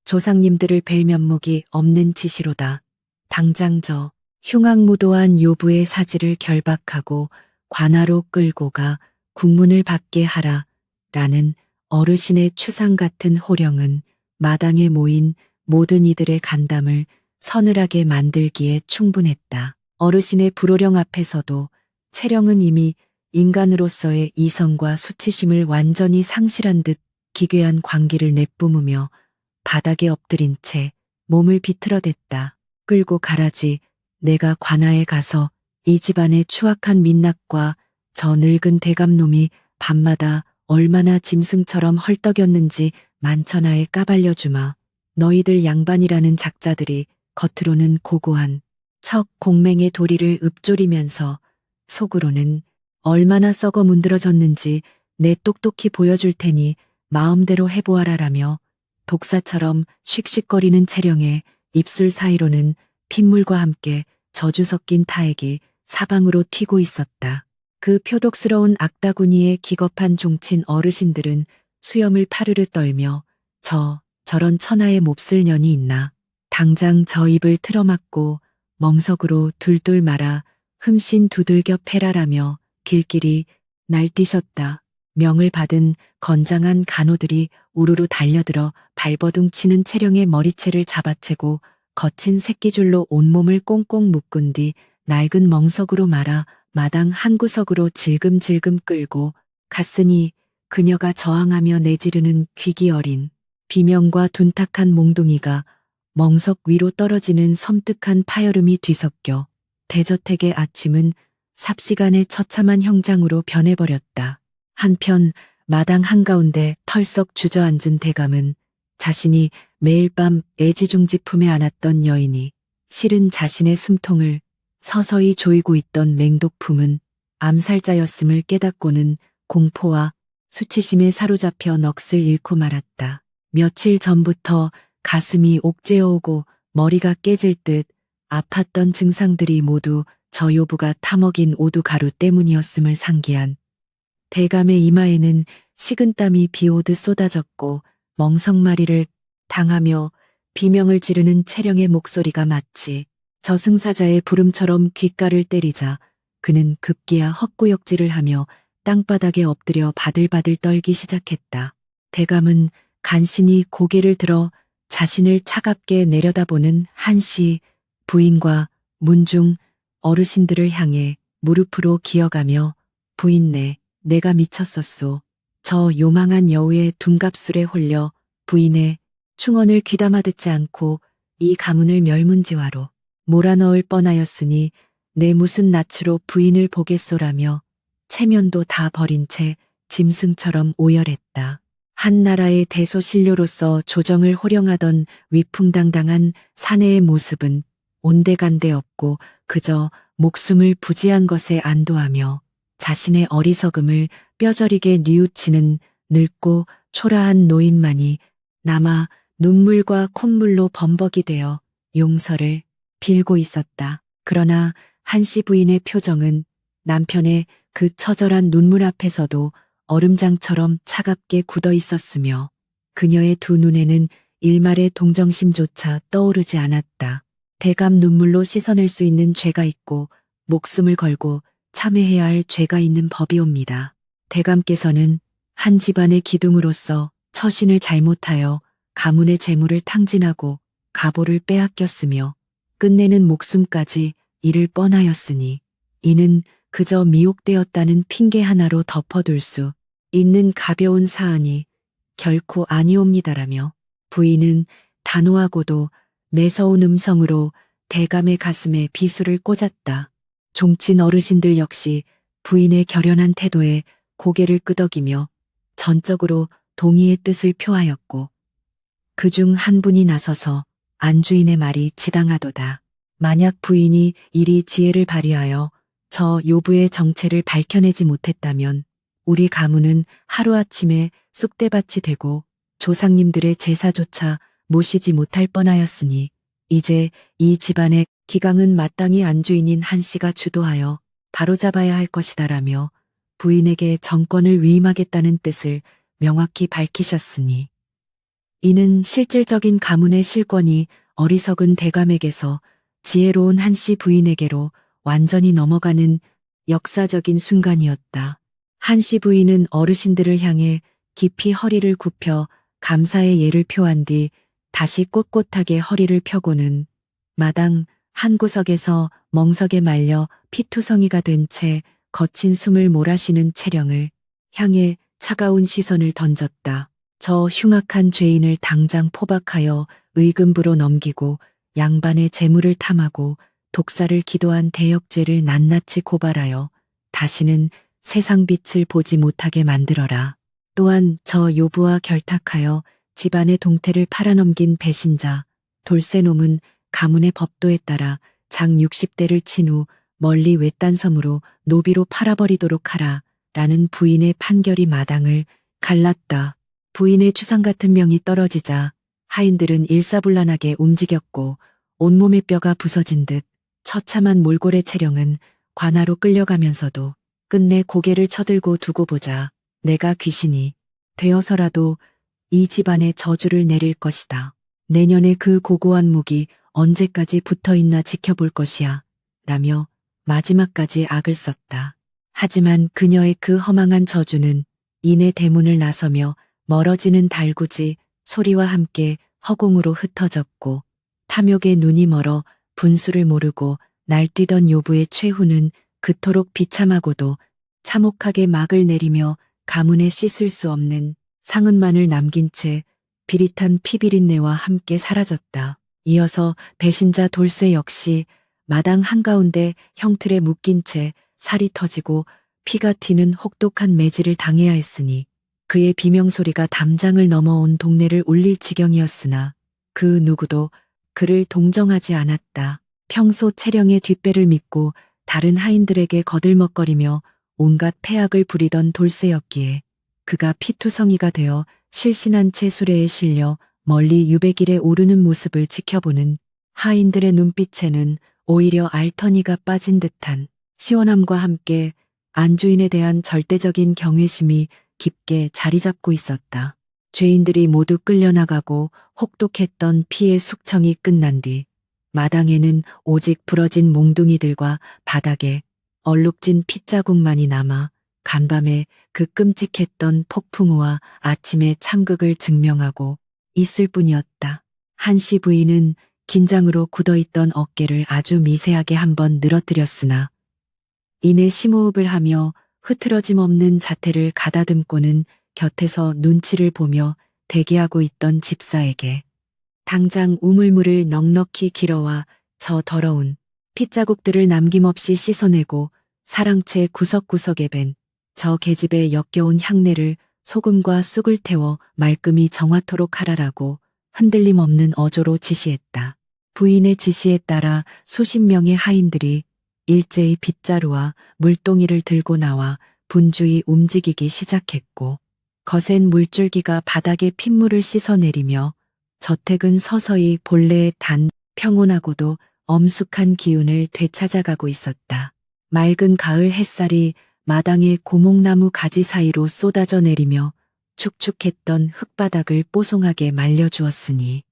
조상님들을 뵐 면목이 없는 짓이로다. 당장 저 흉악무도한 요부의 사지를 결박하고 관하로 끌고 가 국문을 받게 하라 라는 어르신의 추상 같은 호령은 마당에 모인 모든 이들의 간담을 서늘하게 만들기에 충분했다. 어르신의 불호령 앞에서도 채령은 이미 인간으로서의 이성과 수치심을 완전히 상실한 듯 기괴한 광기를 내뿜으며 바닥에 엎드린 채 몸을 비틀어댔다. 끌고 가라지. 내가 관아에 가서 이 집안의 추악한 민낯과 저 늙은 대감놈이 밤마다 얼마나 짐승처럼 헐떡였는지 만천하에 까발려주마. 너희들 양반이라는 작자들이 겉으로는 고고한 척 공맹의 도리를 읊조리면서 속으로는 얼마나 썩어 문드러졌는지 내 똑똑히 보여줄 테니 마음대로 해보아라라며 독사처럼 씩씩거리는 채령에 입술 사이로는 핏물과 함께 저주 섞인 타액이 사방으로 튀고 있었다. 그 표독스러운 악다구니에 기겁한 종친 어르신들은 수염을 파르르 떨며 저런 천하에 몹쓸 년이 있나. 당장 저 입을 틀어막고 멍석으로 둘둘 말아 흠씬 두들겨 패라라며 길길이 날뛰셨다. 명을 받은 건장한 간호들이 우르르 달려들어 발버둥 치는 채령의 머리채를 잡아채고 거친 새끼줄로 온몸을 꽁꽁 묶은 뒤 낡은 멍석으로 말아 마당 한 구석으로 질금질금 끌고 갔으니 그녀가 저항하며 내지르는 귀기 어린 비명과 둔탁한 몽둥이가 멍석 위로 떨어지는 섬뜩한 파여름이 뒤섞여 대저택의 아침은 삽시간의 처참한 형장으로 변해버렸다. 한편 마당 한가운데 털썩 주저앉은 대감은 자신이 매일 밤 애지중지 품에 안았던 여인이 실은 자신의 숨통을 서서히 조이고 있던 맹독품은 암살자였음을 깨닫고는 공포와 수치심에 사로잡혀 넋을 잃고 말았다. 며칠 전부터 가슴이 옥죄어오고 머리가 깨질 듯 아팠던 증상들이 모두 저 요부가 타먹인 오두가루 때문이었음을 상기한 대감의 이마에는 식은땀이 비오듯 쏟아졌고 멍석마리를 당하며 비명을 지르는 채령의 목소리가 마치 저승사자의 부름처럼 귓가를 때리자 그는 급기야 헛구역질을 하며 땅바닥에 엎드려 바들바들 떨기 시작했다. 대감은 간신히 고개를 들어 자신을 차갑게 내려다보는 한씨 부인과 문중 어르신들을 향해 무릎으로 기어가며 부인네, 내가 미쳤었소. 저 요망한 여우의 둔갑술에 홀려 부인의 충언을 귀담아 듣지 않고 이 가문을 멸문지화로 몰아넣을 뻔하였으니 내 무슨 낯으로 부인을 보겠소라며 체면도 다 버린 채 짐승처럼 오열했다. 한 나라의 대소신료로서 조정을 호령하던 위풍당당한 사내의 모습은 온데간데 없고 그저 목숨을 부지한 것에 안도하며 자신의 어리석음을 뼈저리게 뉘우치는 늙고 초라한 노인만이 남아 눈물과 콧물로 범벅이 되어 용서를 빌고 있었다. 그러나 한씨 부인의 표정은 남편의 그 처절한 눈물 앞에서도 얼음장처럼 차갑게 굳어 있었으며 그녀의 두 눈에는 일말의 동정심조차 떠오르지 않았다. 대감 눈물로 씻어낼 수 있는 죄가 있고 목숨을 걸고 참회해야 할 죄가 있는 법이옵니다. 대감께서는 한 집안의 기둥으로서 처신을 잘못하여 가문의 재물을 탕진하고 가보를 빼앗겼으며 끝내는 목숨까지 잃을 뻔하였으니 이는 그저 미혹되었다는 핑계 하나로 덮어둘 수 있는 가벼운 사안이 결코 아니옵니다라며 부인은 단호하고도 매서운 음성으로 대감의 가슴에 비수를 꽂았다. 종친 어르신들 역시 부인의 결연한 태도에 고개를 끄덕이며 전적으로 동의의 뜻을 표하였고 그중 한 분이 나서서 안주인의 말이 지당하도다. 만약 부인이 이리 지혜를 발휘하여 저 요부의 정체를 밝혀내지 못했다면 우리 가문은 하루아침에 쑥대밭이 되고 조상님들의 제사조차 모시지 못할 뻔하였으니 이제 이 집안의 기강은 마땅히 안주인인 한씨가 주도하여 바로잡아야 할 것이다라며 부인에게 정권을 위임하겠다는 뜻을 명확히 밝히셨으니 이는 실질적인 가문의 실권이 어리석은 대감에게서 지혜로운 한씨 부인에게로 완전히 넘어가는 역사적인 순간이었다. 한씨 부인은 어르신들을 향해 깊이 허리를 굽혀 감사의 예를 표한 뒤 다시 꼿꼿하게 허리를 펴고는 마당 한 구석에서 멍석에 말려 피투성이가 된 채 거친 숨을 몰아쉬는 채령을 향해 차가운 시선을 던졌다. 저 흉악한 죄인을 당장 포박하여 의금부로 넘기고 양반의 재물을 탐하고 독사를 기도한 대역죄를 낱낱이 고발하여 다시는 세상 빛을 보지 못하게 만들어라. 또한 저 요부와 결탁하여 집안의 동태를 팔아넘긴 배신자 돌쇠놈은 가문의 법도에 따라 장 60대를 친 후 멀리 외딴 섬으로 노비로 팔아버리도록 하라 라는 부인의 판결이 마당을 갈랐다. 부인의 추상 같은 명이 떨어지자 하인들은 일사불란하게 움직였고 온몸의 뼈가 부서진 듯 처참한 몰골의 채령은 관하로 끌려가면서도 끝내 고개를 쳐들고 두고 보자 내가 귀신이 되어서라도 이 집안에 저주를 내릴 것이다. 내년에 그 고고한 묵이 언제까지 붙어있나 지켜볼 것이야 라며 마지막까지 악을 썼다. 하지만 그녀의 그 허망한 저주는 이내 대문을 나서며 멀어지는 달구지 소리와 함께 허공으로 흩어졌고 탐욕에 눈이 멀어 분수를 모르고 날뛰던 요부의 최후는 그토록 비참하고도 참혹하게 막을 내리며 가문에 씻을 수 없는 상흔만을 남긴 채 비릿한 피비린내와 함께 사라졌다. 이어서 배신자 돌쇠 역시 마당 한가운데 형틀에 묶인 채 살이 터지고 피가 튀는 혹독한 매질을 당해야 했으니 그의 비명소리가 담장을 넘어온 동네를 울릴 지경이었으나 그 누구도 그를 동정하지 않았다. 평소 채령의 뒷배를 믿고 다른 하인들에게 거들먹거리며 온갖 폐악을 부리던 돌쇠였기에 그가 피투성이가 되어 실신한 채 수레에 실려 멀리 유배길에 오르는 모습을 지켜보는 하인들의 눈빛에는 오히려 알터니가 빠진 듯한 시원함과 함께 안주인에 대한 절대적인 경외심이 깊게 자리 잡고 있었다. 죄인들이 모두 끌려나가고 혹독했던 피의 숙청이 끝난 뒤 마당에는 오직 부러진 몽둥이들과 바닥에 얼룩진 핏자국만이 남아 간밤에 그 끔찍했던 폭풍우와 아침의 참극을 증명하고 있을 뿐이었다. 한씨 부인은 긴장으로 굳어있던 어깨를 아주 미세하게 한번 늘어뜨렸으나 이내 심호흡을 하며 흐트러짐 없는 자태를 가다듬고는 곁에서 눈치를 보며 대기하고 있던 집사에게 당장 우물물을 넉넉히 길어와 저 더러운 핏자국들을 남김없이 씻어내고 사랑채 구석구석에 밴 저 계집의 역겨운 향내를 소금과 쑥을 태워 말끔히 정화토록 하라라고 흔들림 없는 어조로 지시했다. 부인의 지시에 따라 수십 명의 하인들이 일제히 빗자루와 물동이를 들고 나와 분주히 움직이기 시작했고 거센 물줄기가 바닥에 핏물을 씻어내리며 저택은 서서히 본래의 단 평온하고도 엄숙한 기운을 되찾아가고 있었다. 맑은 가을 햇살이 마당의 고목나무 가지 사이로 쏟아져 내리며 축축했던 흙바닥을 뽀송하게 말려주었으니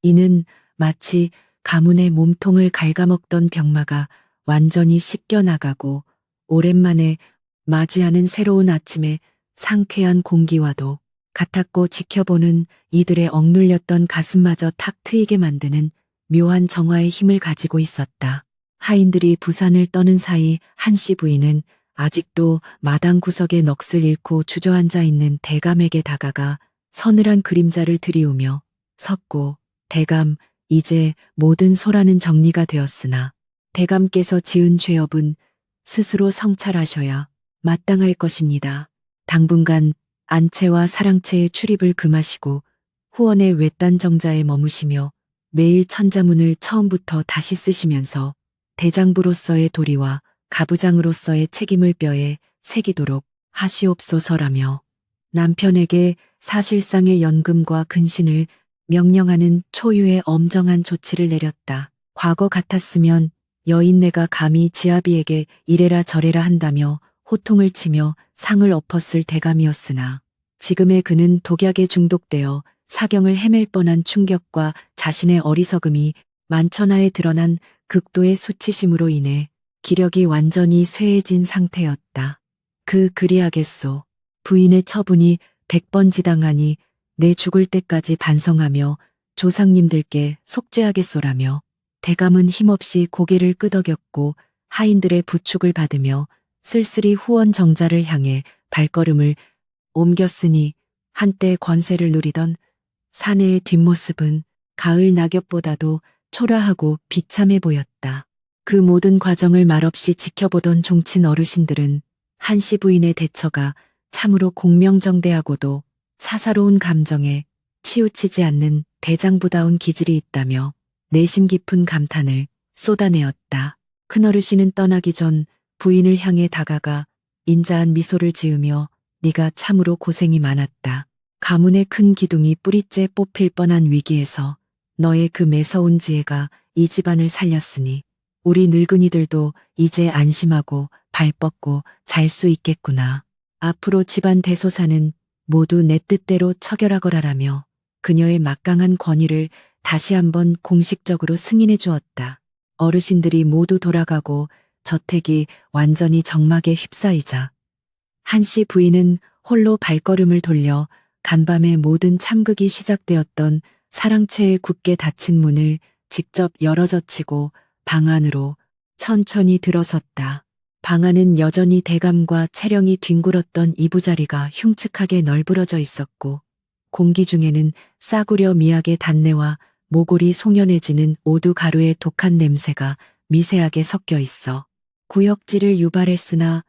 이는 마치 가문의 몸통을 갉아먹던 병마가 완전히 씻겨나가고 오랜만에 맞이하는 새로운 아침의 상쾌한 공기와도 같았고 지켜보는 이들의 억눌렸던 가슴마저 탁 트이게 만드는 묘한 정화의 힘을 가지고 있었다. 하인들이 부산을 떠는 사이 한씨 부인은 아직도 마당 구석에 넋을 잃고 주저앉아 있는 대감에게 다가가 서늘한 그림자를 들이우며 섰고 대감 이제 모든 소란은 정리가 되었으나 대감께서 지은 죄업은 스스로 성찰하셔야 마땅할 것입니다. 당분간 안채와 사랑채의 출입을 금하시고 후원의 외딴 정자에 머무시며 매일 천자문을 처음부터 다시 쓰시면서 대장부로서의 도리와 가부장으로서의 책임을 뼈에 새기도록 하시옵소서라며 남편에게 사실상의 연금과 근신을 명령하는 초유의 엄정한 조치를 내렸다. 과거 같았으면 여인네가 감히 지아비에게 이래라 저래라 한다며 호통을 치며 상을 엎었을 대감이었으나 지금의 그는 독약에 중독되어 사경을 헤맬 뻔한 충격과 자신의 어리석음이 만천하에 드러난 극도의 수치심으로 인해 기력이 완전히 쇠해진 상태였다. 그 그리하겠소. 부인의 처분이 100번 지당하니 내 죽을 때까지 반성하며 조상님들께 속죄하겠소라며 대감은 힘없이 고개를 끄덕였고 하인들의 부축을 받으며 쓸쓸히 후원 정자를 향해 발걸음을 옮겼으니 한때 권세를 누리던 사내의 뒷모습은 가을 낙엽보다도 초라하고 비참해 보였다. 그 모든 과정을 말없이 지켜보던 종친 어르신들은 한씨 부인의 대처가 참으로 공명정대하고도 사사로운 감정에 치우치지 않는 대장부다운 기질이 있다며 내심 깊은 감탄을 쏟아내었다. 큰어르신은 떠나기 전 부인을 향해 다가가 인자한 미소를 지으며 네가 참으로 고생이 많았다. 가문의 큰 기둥이 뿌리째 뽑힐 뻔한 위기에서 너의 그 매서운 지혜가 이 집안을 살렸으니 우리 늙은이들도 이제 안심하고 발 뻗고 잘 수 있겠구나. 앞으로 집안 대소사는 모두 내 뜻대로 처결하거라라며 그녀의 막강한 권위를 다시 한번 공식적으로 승인해 주었다. 어르신들이 모두 돌아가고 저택이 완전히 정막에 휩싸이자 한씨 부인은 홀로 발걸음을 돌려 간밤에 모든 참극이 시작되었던 사랑채에 굳게 닫힌 문을 직접 열어젖히고 방 안으로 천천히 들어섰다. 방 안은 여전히 대감과 채령이 뒹굴었던 이부자리가 흉측하게 널브러져 있었고 공기 중에는 싸구려 미약의 단내와 모골이 송연해지는 오두 가루의 독한 냄새가 미세하게 섞여 있어 구역질을 유발했으나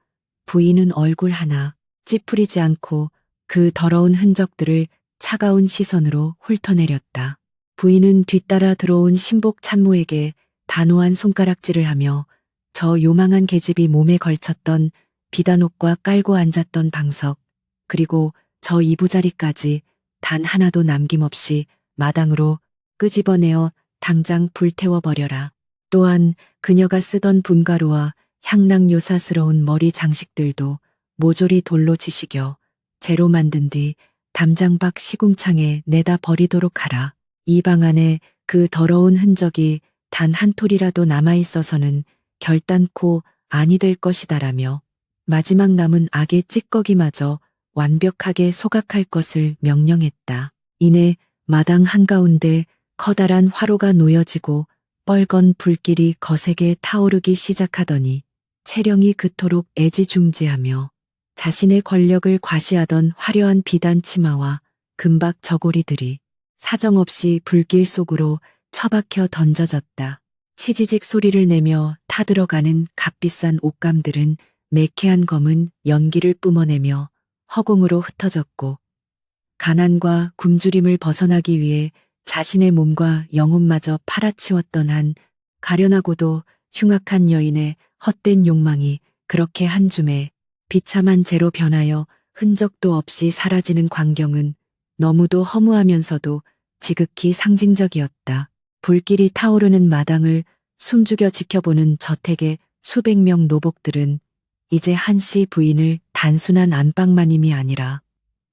부인은 얼굴 하나 찌푸리지 않고 그 더러운 흔적들을 차가운 시선으로 훑어내렸다. 부인은 뒤따라 들어온 신복 참모에게 단호한 손가락질을 하며 저 요망한 계집이 몸에 걸쳤던 비단옷과 깔고 앉았던 방석, 그리고 저 이부자리까지 단 하나도 남김없이 마당으로 끄집어내어 당장 불태워버려라. 또한 그녀가 쓰던 분가루와 향락요사스러운 머리 장식들도 모조리 돌로 지식여 재로 만든 뒤 담장 밖 시궁창에 내다 버리도록 하라. 이 방 안에 그 더러운 흔적이 단 한 톨이라도 남아있어서는 결단코 아니 될 것이다라며 마지막 남은 악의 찌꺼기마저 완벽하게 소각할 것을 명령했다. 이내 마당 한가운데 커다란 화로가 놓여지고 뻘건 불길이 거세게 타오르기 시작하더니 채령이 그토록 애지중지하며 자신의 권력을 과시하던 화려한 비단 치마와 금박 저고리들이 사정없이 불길 속으로 처박혀 던져졌다. 치지직 소리를 내며 타들어가는 값비싼 옷감들은 매캐한 검은 연기를 뿜어내며 허공으로 흩어졌고 가난과 굶주림을 벗어나기 위해 자신의 몸과 영혼마저 팔아치웠던 한 가련하고도 흉악한 여인의 헛된 욕망이 그렇게 한 줌에 비참한 재로 변하여 흔적도 없이 사라지는 광경은 너무도 허무하면서도 지극히 상징적이었다. 불길이 타오르는 마당을 숨죽여 지켜보는 저택의 수백 명 노복들은 이제 한씨 부인을 단순한 안방마님이 아니라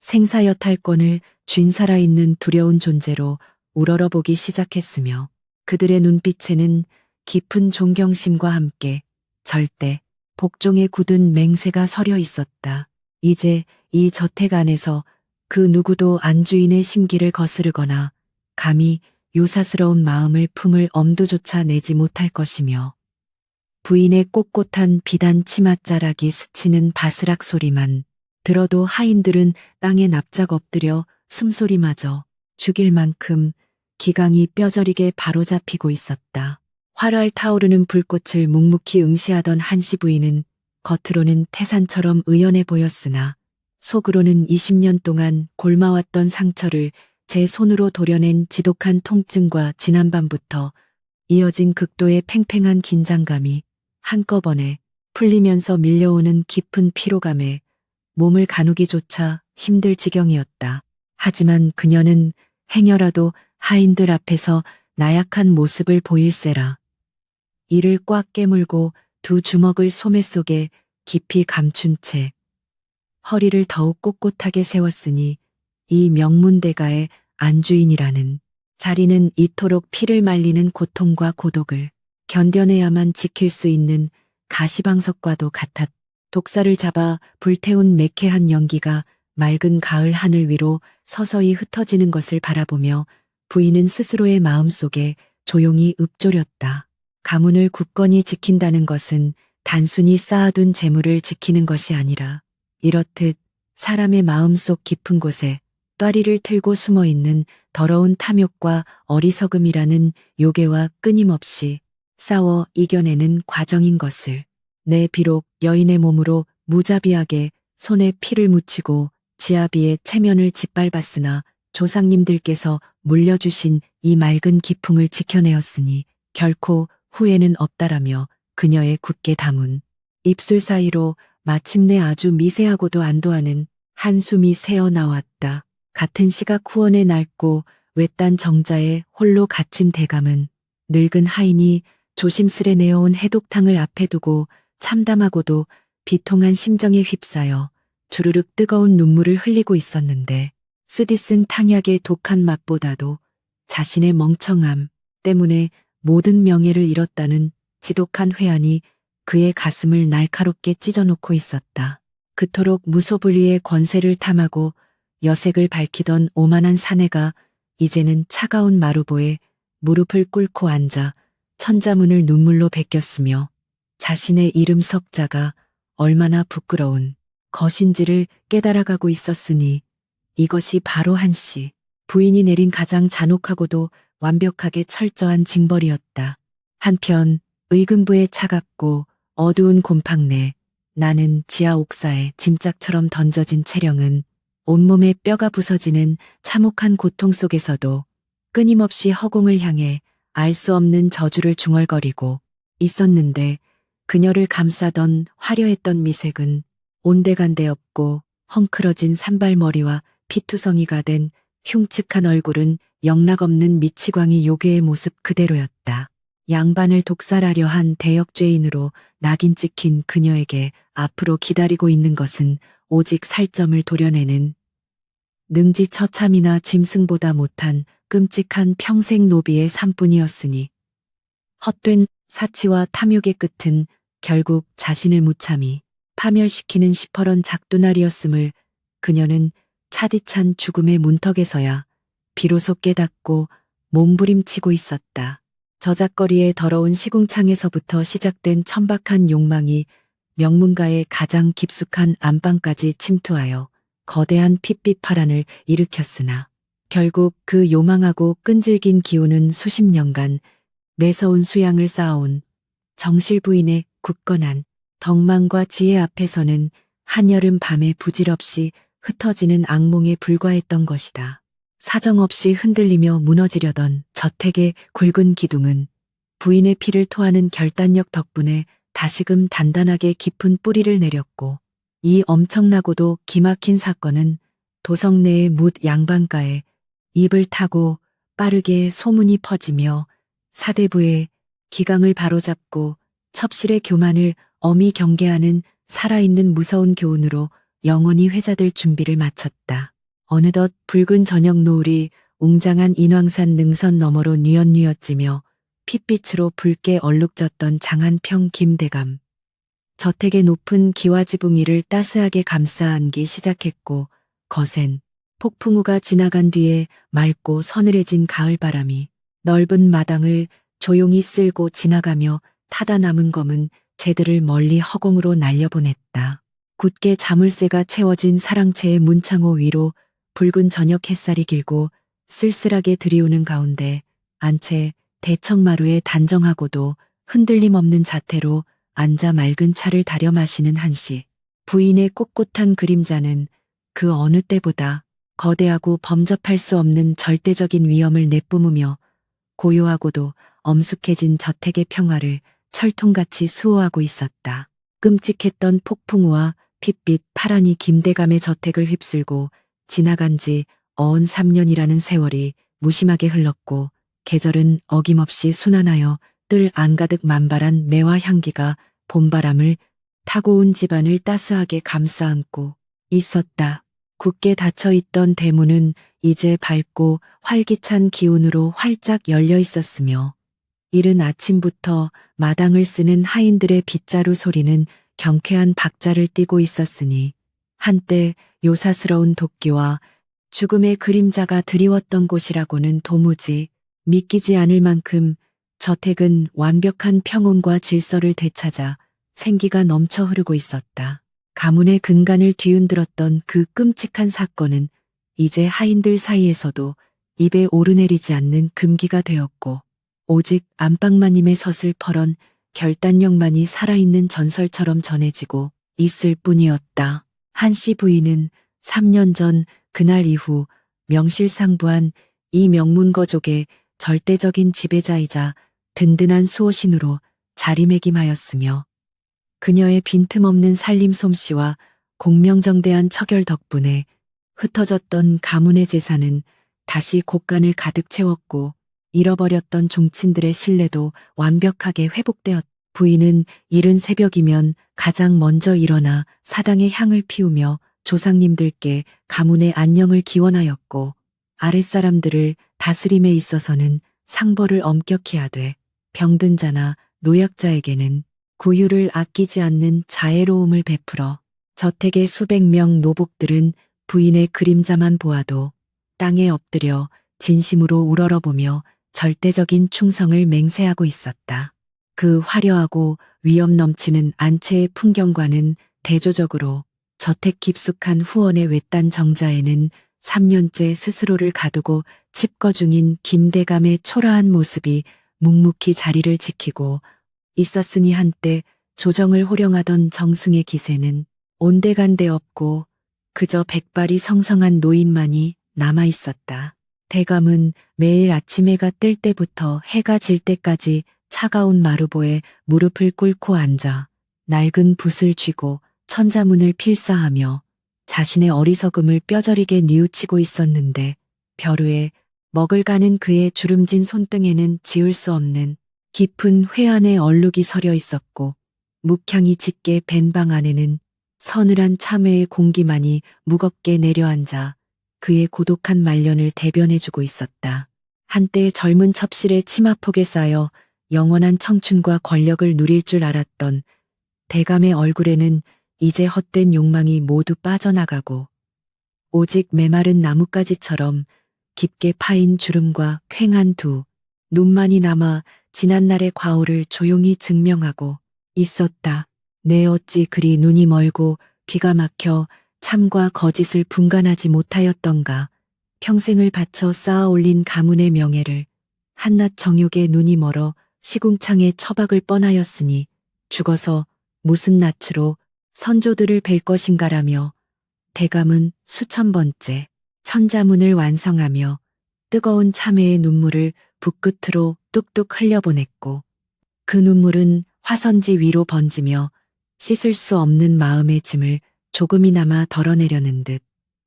생사여탈권을 쥔 살아있는 두려운 존재로 우러러보기 시작했으며 그들의 눈빛에는 깊은 존경심과 함께 절대 복종에 굳은 맹세가 서려 있었다. 이제 이 저택 안에서 그 누구도 안주인의 심기를 거스르거나 감히 요사스러운 마음을 품을 엄두조차 내지 못할 것이며 부인의 꼿꼿한 비단 치맛자락이 스치는 바스락 소리만 들어도 하인들은 땅에 납작 엎드려 숨소리마저 죽일 만큼 기강이 뼈저리게 바로잡히고 있었다. 활활 타오르는 불꽃을 묵묵히 응시하던 한씨 부인은 겉으로는 태산처럼 의연해 보였으나 속으로는 20년 동안 골마왔던 상처를 제 손으로 도려낸 지독한 통증과 지난밤부터 이어진 극도의 팽팽한 긴장감이 한꺼번에 풀리면서 밀려오는 깊은 피로감에 몸을 가누기조차 힘들 지경이었다. 하지만 그녀는 행여라도 하인들 앞에서 나약한 모습을 보일세라. 이를 꽉 깨물고 두 주먹을 소매 속에 깊이 감춘 채 허리를 더욱 꼿꼿하게 세웠으니 이 명문대가의 안주인이라는 자리는 이토록 피를 말리는 고통과 고독을 견뎌내야만 지킬 수 있는 가시방석과도 같았. 독사를 잡아 불태운 매캐한 연기가 맑은 가을 하늘 위로 서서히 흩어지는 것을 바라보며 부인은 스스로의 마음속에 조용히 읊조렸다. 가문을 굳건히 지킨다는 것은 단순히 쌓아둔 재물을 지키는 것이 아니라 이렇듯 사람의 마음속 깊은 곳에 또리를 틀고 숨어 있는 더러운 탐욕과 어리석음이라는 요괴와 끊임없이 싸워 이겨내는 과정인 것을. 내 비록 여인의 몸으로 무자비하게 손에 피를 묻히고 지아비의 체면을 짓밟았으나 조상님들께서 물려주신 이 맑은 기풍을 지켜내었으니 결코 후회는 없다라며 그녀의 굳게 담은 입술 사이로 마침내 아주 미세하고도 안도하는 한숨이 새어나왔다. 같은 시각 후원의 낡고 외딴 정자에 홀로 갇힌 대감은 늙은 하인이 조심스레 내어온 해독탕을 앞에 두고 참담하고도 비통한 심정에 휩싸여 주르륵 뜨거운 눈물을 흘리고 있었는데 쓰디쓴 탕약의 독한 맛보다도 자신의 멍청함 때문에 모든 명예를 잃었다는 지독한 회한이 그의 가슴을 날카롭게 찢어놓고 있었다. 그토록 무소불위의 권세를 탐하고 여색을 밝히던 오만한 사내가 이제는 차가운 마루보에 무릎을 꿇고 앉아 천자문을 눈물로 베꼈으며 자신의 이름 석자가 얼마나 부끄러운 것인지를 깨달아가고 있었으니 이것이 바로 한씨 부인이 내린 가장 잔혹하고도 완벽하게 철저한 징벌이었다. 한편 의금부의 차갑고 어두운 곰팡 내 나는 지하 옥사에 짐짝처럼 던져진 채령은 온몸에 뼈가 부서지는 참혹한 고통 속에서도 끊임없이 허공을 향해 알 수 없는 저주를 중얼거리고 있었는데 그녀를 감싸던 화려했던 미색은 온데간데 없고 헝클어진 산발머리와 피투성이가 된 흉측한 얼굴은 영락없는 미치광이 요괴의 모습 그대로였다. 양반을 독살하려 한 대역죄인으로 낙인 찍힌 그녀에게 앞으로 기다리고 있는 것은 오직 살점을 도려내는 능지처참이나 짐승보다 못한 끔찍한 평생 노비의 삶뿐이었으니 헛된 사치와 탐욕의 끝은 결국 자신을 무참히 파멸시키는 시퍼런 작두날이었음을 그녀는 차디찬 죽음의 문턱에서야 비로소 깨닫고 몸부림치고 있었다. 저작거리의 더러운 시궁창에서부터 시작된 천박한 욕망이 명문가의 가장 깊숙한 안방까지 침투하여 거대한 핏빛 파란을 일으켰으나 결국 그 요망하고 끈질긴 기운은 수십 년간 매서운 수양을 쌓아온 정실 부인의 굳건한 덕망과 지혜 앞에서는 한여름 밤에 부질없이 흩어지는 악몽에 불과했던 것이다. 사정없이 흔들리며 무너지려던 저택의 굵은 기둥은 부인의 피를 토하는 결단력 덕분에 다시금 단단하게 깊은 뿌리를 내렸고 이 엄청나고도 기막힌 사건은 도성 내의 뭇 양반가에 입을 타고 빠르게 소문이 퍼지며 사대부의 기강을 바로잡고 첩실의 교만을 엄히 경계하는 살아있는 무서운 교훈으로 영원히 회자될 준비를 마쳤다. 어느덧 붉은 저녁 노을이 웅장한 인왕산 능선 너머로 뉘엿뉘엿지며 핏빛으로 붉게 얼룩졌던 장한평 김대감. 저택의 높은 기와지붕 위를 따스하게 감싸 안기 시작했고 거센 폭풍우가 지나간 뒤에 맑고 서늘해진 가을바람이 넓은 마당을 조용히 쓸고 지나가며 타다 남은 검은 재들을 멀리 허공으로 날려보냈다. 굳게 자물쇠가 채워진 사랑채의 문창호 위로 붉은 저녁 햇살이 길고 쓸쓸하게 들이오는 가운데 안채 대청마루에 단정하고도 흔들림 없는 자태로 앉아 맑은 차를 다려 마시는 한씨. 부인의 꼿꼿한 그림자는 그 어느 때보다 거대하고 범접할 수 없는 절대적인 위험을 내뿜으며 고요하고도 엄숙해진 저택의 평화를 철통같이 수호하고 있었다. 끔찍했던 폭풍우와 핏빛 파란이 김대감의 저택을 휩쓸고 지나간 지 어언 3년이라는 세월이 무심하게 흘렀고 계절은 어김없이 순환하여 뜰 안가득 만발한 매화 향기가 봄바람을 타고 온 집안을 따스하게 감싸 안고 있었다. 굳게 닫혀있던 대문은 이제 밝고 활기찬 기운으로 활짝 열려 있었으며 이른 아침부터 마당을 쓰는 하인들의 빗자루 소리는 경쾌한 박자를 띠고 있었으니 한때 요사스러운 도끼와 죽음의 그림자가 드리웠던 곳이라고는 도무지 믿기지 않을 만큼 저택은 완벽한 평온과 질서를 되찾아 생기가 넘쳐 흐르고 있었다. 가문의 근간을 뒤흔들었던 그 끔찍한 사건은 이제 하인들 사이에서도 입에 오르내리지 않는 금기가 되었고 오직 안방마님의 서슬퍼런 결단력만이 살아있는 전설처럼 전해지고 있을 뿐이었다. 한씨 부인은 3년 전 그날 이후 명실상부한 이 명문거족의 절대적인 지배자이자 든든한 수호신으로 자리매김하였으며 그녀의 빈틈없는 살림 솜씨와 공명정대한 처결 덕분에 흩어졌던 가문의 재산은 다시 곳간을 가득 채웠고 잃어버렸던 종친들의 신뢰도 완벽하게 회복되었다. 부인은 이른 새벽이면 가장 먼저 일어나 사당의 향을 피우며 조상님들께 가문의 안녕을 기원하였고 아랫사람들을 다스림에 있어서는 상벌을 엄격히 하되 병든 자나 노약자에게는 구유를 아끼지 않는 자애로움을 베풀어 저택의 수백 명 노복들은 부인의 그림자만 보아도 땅에 엎드려 진심으로 우러러보며 절대적인 충성을 맹세하고 있었다. 그 화려하고 위엄 넘치는 안채의 풍경과는 대조적으로 저택 깊숙한 후원의 외딴 정자에는 3년째 스스로를 가두고 칩거 중인 김대감의 초라한 모습이 묵묵히 자리를 지키고 있었으니 한때 조정을 호령하던 정승의 기세는 온데간데 없고 그저 백발이 성성한 노인만이 남아 있었다. 대감은 매일 아침 해가 뜰 때부터 해가 질 때까지 차가운 마루보에 무릎을 꿇고 앉아 낡은 붓을 쥐고 천자문을 필사하며 자신의 어리석음을 뼈저리게 뉘우치고 있었는데 벼루에 먹을 가는 그의 주름진 손등에는 지울 수 없는 깊은 회한의 얼룩이 서려 있었고 묵향이 짙게 밴 방 안에는 서늘한 참외의 공기만이 무겁게 내려앉아 그의 고독한 말년을 대변해주고 있었다. 한때 젊은 첩실의 치마폭에 쌓여 영원한 청춘과 권력을 누릴 줄 알았던 대감의 얼굴에는 이제 헛된 욕망이 모두 빠져나가고 오직 메마른 나뭇가지처럼 깊게 파인 주름과 퀭한 두 눈만이 남아 지난날의 과오를 조용히 증명하고 있었다. 내 어찌 그리 눈이 멀고 귀가 막혀 참과 거짓을 분간하지 못하였던가. 평생을 바쳐 쌓아 올린 가문의 명예를 한낱 정욕에 눈이 멀어 시궁창에 처박을 뻔하였으니 죽어서 무슨 낯으로 선조들을 뵐 것인가라며 대감은 수천 번째 천자문을 완성하며 뜨거운 참회의 눈물을 붓끝으로 뚝뚝 흘려보냈고 그 눈물은 화선지 위로 번지며 씻을 수 없는 마음의 짐을 조금이나마 덜어내려는 듯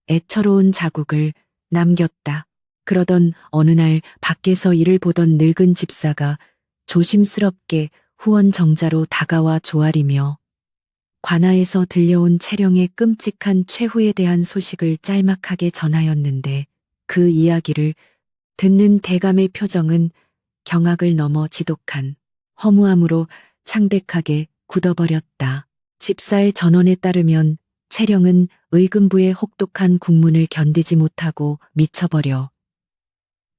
애처로운 자국을 남겼다. 그러던 어느 날 밖에서 이를 보던 늙은 집사가 조심스럽게 후원 정자로 다가와 조아리며 관아에서 들려온 채령의 끔찍한 최후에 대한 소식을 짤막하게 전하였는데 그 이야기를 듣는 대감의 표정은 경악을 넘어 지독한 허무함으로 창백하게 굳어버렸다. 집사의 전언에 따르면 채령은 의금부의 혹독한 국문을 견디지 못하고 미쳐버려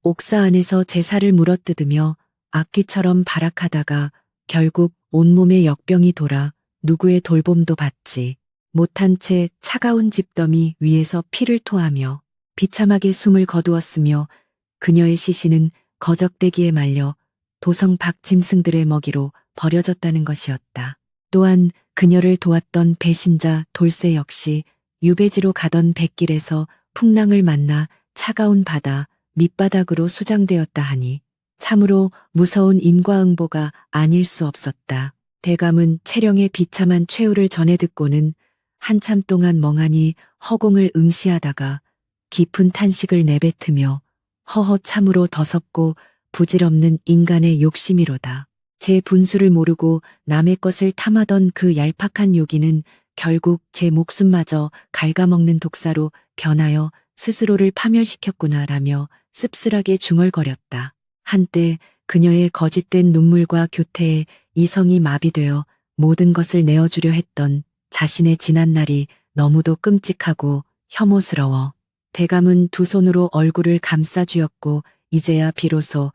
옥사 안에서 제사를 물어뜯으며 악귀처럼 발악하다가 결국 온몸에 역병이 돌아 누구의 돌봄도 받지 못한 채 차가운 집더미 위에서 피를 토하며 비참하게 숨을 거두었으며 그녀의 시신은 거적대기에 말려 도성 박짐승들의 먹이로 버려졌다는 것이었다. 또한 그녀를 도왔던 배신자 돌쇠 역시 유배지로 가던 백길에서 풍랑을 만나 차가운 바다 밑바닥으로 수장되었다 하니 참으로 무서운 인과응보가 아닐 수 없었다. 대감은 채령의 비참한 최후를 전해 듣고는 한참 동안 멍하니 허공을 응시하다가 깊은 탄식을 내뱉으며 허허 참으로 더섭고 부질없는 인간의 욕심이로다. 제 분수를 모르고 남의 것을 탐하던 그 얄팍한 요기는 결국 제 목숨마저 갉아먹는 독사로 변하여 스스로를 파멸시켰구나라며 씁쓸하게 중얼거렸다. 한때 그녀의 거짓된 눈물과 교태에 이성이 마비되어 모든 것을 내어주려 했던 자신의 지난 날이 너무도 끔찍하고 혐오스러워 대감은 두 손으로 얼굴을 감싸쥐었고 이제야 비로소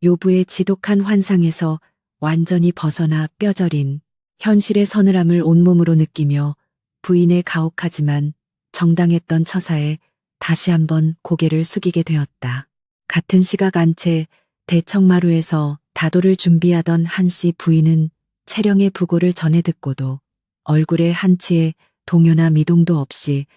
요부의 지독한 환상에서 완전히 벗어나 뼈저린 현실의 서늘함을 온몸으로 느끼며 부인의 가혹하지만 정당했던 처사에 다시 한번 고개를 숙이게 되었다. 같은 시각 안채 대청마루에서 다도를 준비하던 한씨 부인은 채령의 부고를 전해 듣고도 얼굴에 한치의 동요나 미동도 없이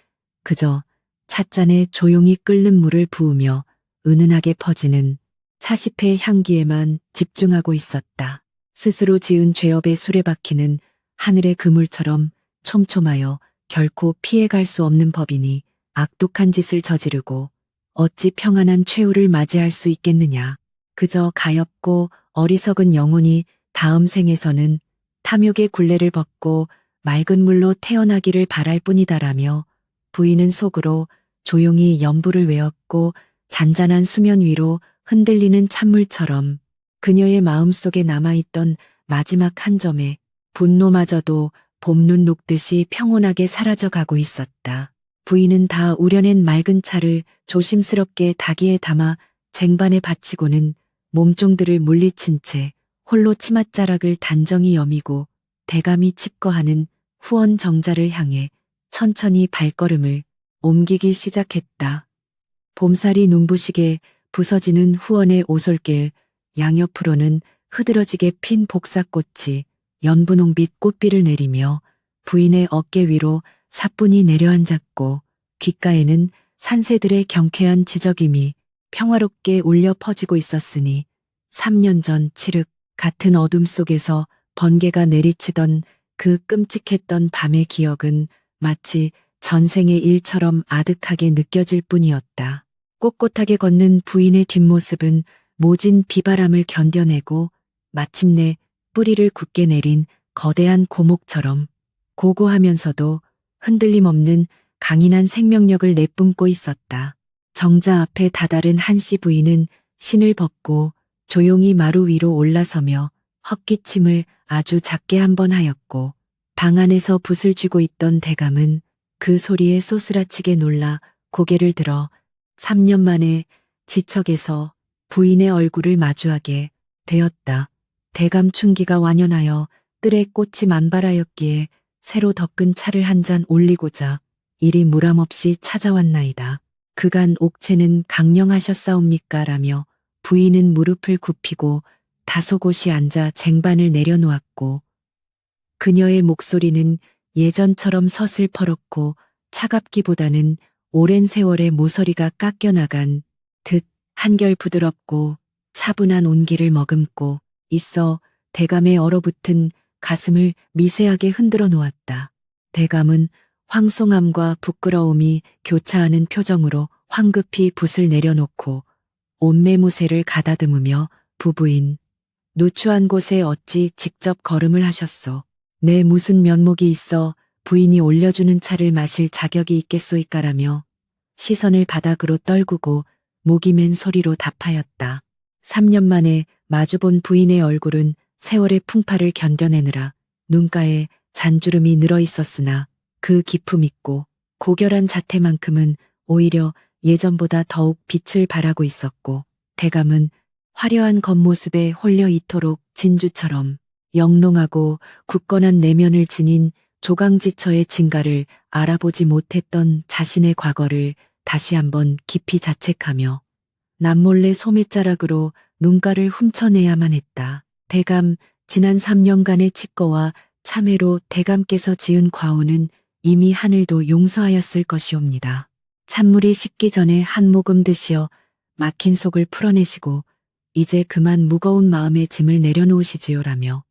그저 찻잔에 조용히 끓는 물을 부으며 은은하게 퍼지는 차시패의 향기에만 집중하고 있었다. 스스로 지은 죄업의 수레바퀴는 하늘의 그물처럼 촘촘하여 결코 피해갈 수 없는 법이니 악독한 짓을 저지르고 어찌 평안한 최후를 맞이할 수 있겠느냐. 그저 가엾고 어리석은 영혼이 다음 생에서는 탐욕의 굴레를 벗고 맑은 물로 태어나기를 바랄 뿐이다라며 부인은 속으로 조용히 연부를 외웠고 잔잔한 수면 위로 흔들리는 찬물처럼 그녀의 마음속에 남아있던 마지막 한 점의 분노마저도 봄눈 녹듯이 평온하게 사라져가고 있었다. 부인은 다 우려낸 맑은 차를 조심스럽게 다기에 담아 쟁반에 받치고는 몸종들을 물리친 채 홀로 치맛자락을 단정히 여미고 대감이 칩거하는 후원 정자를 향해 천천히 발걸음을 옮기기 시작했다. 봄살이 눈부시게 부서지는 후원의 오솔길 양옆으로는 흐드러지게 핀 복사꽃이 연분홍빛 꽃비를 내리며 부인의 어깨 위로 사뿐히 내려앉았고 귓가에는 산새들의 경쾌한 지저귀이 평화롭게 울려 퍼지고 있었으니 3년 전 칠흑 같은 어둠 속에서 번개가 내리치던 그 끔찍했던 밤의 기억은 마치 전생의 일처럼 아득하게 느껴질 뿐이었다. 꼿꼿하게 걷는 부인의 뒷모습은 모진 비바람을 견뎌내고 마침내 뿌리를 굳게 내린 거대한 고목처럼 고고하면서도 흔들림 없는 강인한 생명력을 내뿜고 있었다. 정자 앞에 다다른 한씨 부인은 신을 벗고 조용히 마루 위로 올라서며 헛기침을 아주 작게 한 번 하였고 방 안에서 붓을 쥐고 있던 대감은 그 소리에 쏘스라치게 놀라 고개를 들어 3년 만에 지척에서 부인의 얼굴을 마주하게 되었다. 대감 춘기가 완연하여 뜰에 꽃이 만발하였기에 새로 덮은 차를 한 잔 올리고자 이리 무람없이 찾아왔나이다. 그간 옥체는 강령하셨사옵니까? 라며 부인은 무릎을 굽히고 다소곳이 앉아 쟁반을 내려놓았고 그녀의 목소리는 예전처럼 서슬퍼렇고 차갑기보다는 오랜 세월의 모서리가 깎여나간 듯 한결 부드럽고 차분한 온기를 머금고 있어 대감의 얼어붙은 가슴을 미세하게 흔들어 놓았다. 대감은 황송함과 부끄러움이 교차하는 표정으로 황급히 붓을 내려놓고 옷매무새를 가다듬으며 부부인 누추한 곳에 어찌 직접 걸음을 하셨소. 내 무슨 면목이 있어 부인이 올려주는 차를 마실 자격이 있겠소이까라며 시선을 바닥으로 떨구고 목이 맨 소리로 답하였다. 3년 만에 마주본 부인의 얼굴은 세월의 풍파를 견뎌내느라 눈가에 잔주름이 늘어 있었으나 그 기품 있고 고결한 자태만큼은 오히려 예전보다 더욱 빛을 발하고 있었고 대감은 화려한 겉모습에 홀려 이토록 진주처럼 영롱하고 굳건한 내면을 지닌 조강지처의 진가를 알아보지 못했던 자신의 과거를 다시 한번 깊이 자책하며 남몰래 소매자락으로 눈가를 훔쳐내야만 했다. 대감, 지난 3년간의 칩거와 참회로 대감께서 지은 과오는 이미 하늘도 용서하였을 것이옵니다. 찬물이 식기 전에 한 모금 드시어 막힌 속을 풀어내시고 이제 그만 무거운 마음의 짐을 내려놓으시지요라며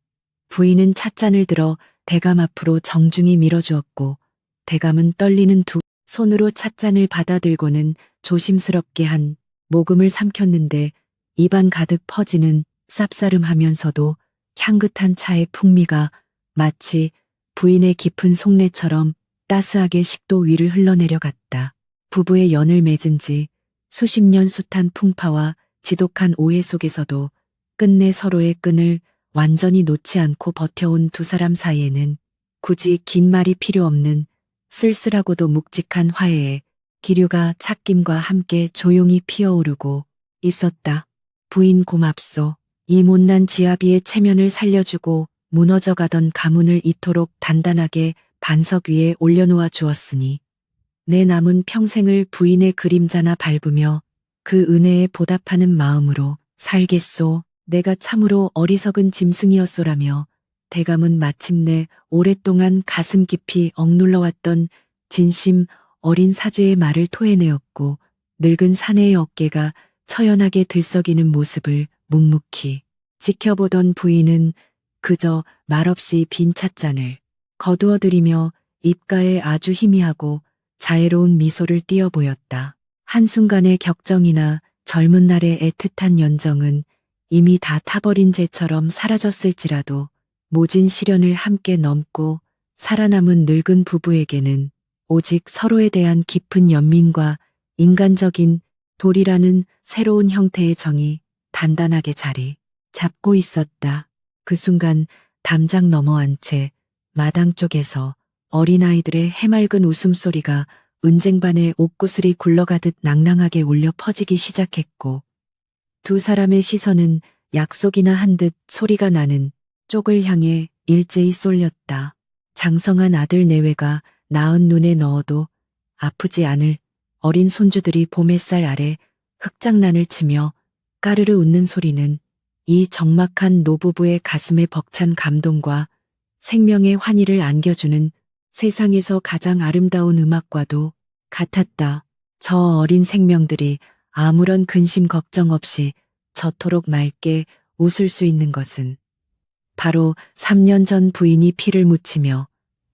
부인은 찻잔을 들어 대감 앞으로 정중히 밀어주었고 대감은 떨리는 두 손으로 찻잔을 받아들고는 조심스럽게 한 모금을 삼켰는데 입안 가득 퍼지는 쌉싸름하면서도 향긋한 차의 풍미가 마치 부인의 깊은 속내처럼 따스하게 식도 위를 흘러내려갔다. 부부의 연을 맺은 지 수십 년 숱한 풍파와 지독한 오해 속에서도 끝내 서로의 끈을 완전히 놓지 않고 버텨온 두 사람 사이에는 굳이 긴 말이 필요 없는 쓸쓸하고도 묵직한 화해의 기류가 찻김과 함께 조용히 피어오르고 있었다. 부인 고맙소. 이 못난 지아비의 체면을 살려주고 무너져가던 가문을 이토록 단단하게 반석 위에 올려놓아 주었으니 내 남은 평생을 부인의 그림자나 밟으며 그 은혜에 보답하는 마음으로 살겠소. 내가 참으로 어리석은 짐승이었소라며 대감은 마침내 오랫동안 가슴 깊이 억눌러왔던 진심 어린 사죄의 말을 토해내었고 늙은 사내의 어깨가 처연하게 들썩이는 모습을 묵묵히 지켜보던 부인은 그저 말없이 빈 찻잔을 거두어들이며 입가에 아주 희미하고 자애로운 미소를 띄어 보였다. 한순간의 격정이나 젊은 날의 애틋한 연정은 이미 다 타버린 재처럼 사라졌을지라도 모진 시련을 함께 넘고 살아남은 늙은 부부에게는 오직 서로에 대한 깊은 연민과 인간적인 도리라는 새로운 형태의 정이 단단하게 자리 잡고 있었다. 그 순간 담장 너머한 채 마당 쪽에서 어린아이들의 해맑은 웃음소리가 은쟁반의 옷구슬이 굴러가듯 낭낭하게 울려 퍼지기 시작했고 두 사람의 시선은 약속이나 한 듯 소리가 나는 쪽을 향해 일제히 쏠렸다. 장성한 아들 내외가 낳은 눈에 넣어도 아프지 않을 어린 손주들이 봄 햇살 아래 흙장난을 치며 까르르 웃는 소리는 이 적막한 노부부의 가슴에 벅찬 감동과 생명의 환희를 안겨주는 세상에서 가장 아름다운 음악과도 같았다. 저 어린 생명들이 아무런 근심 걱정 없이 저토록 맑게 웃을 수 있는 것은 바로 3년 전 부인이 피를 묻히며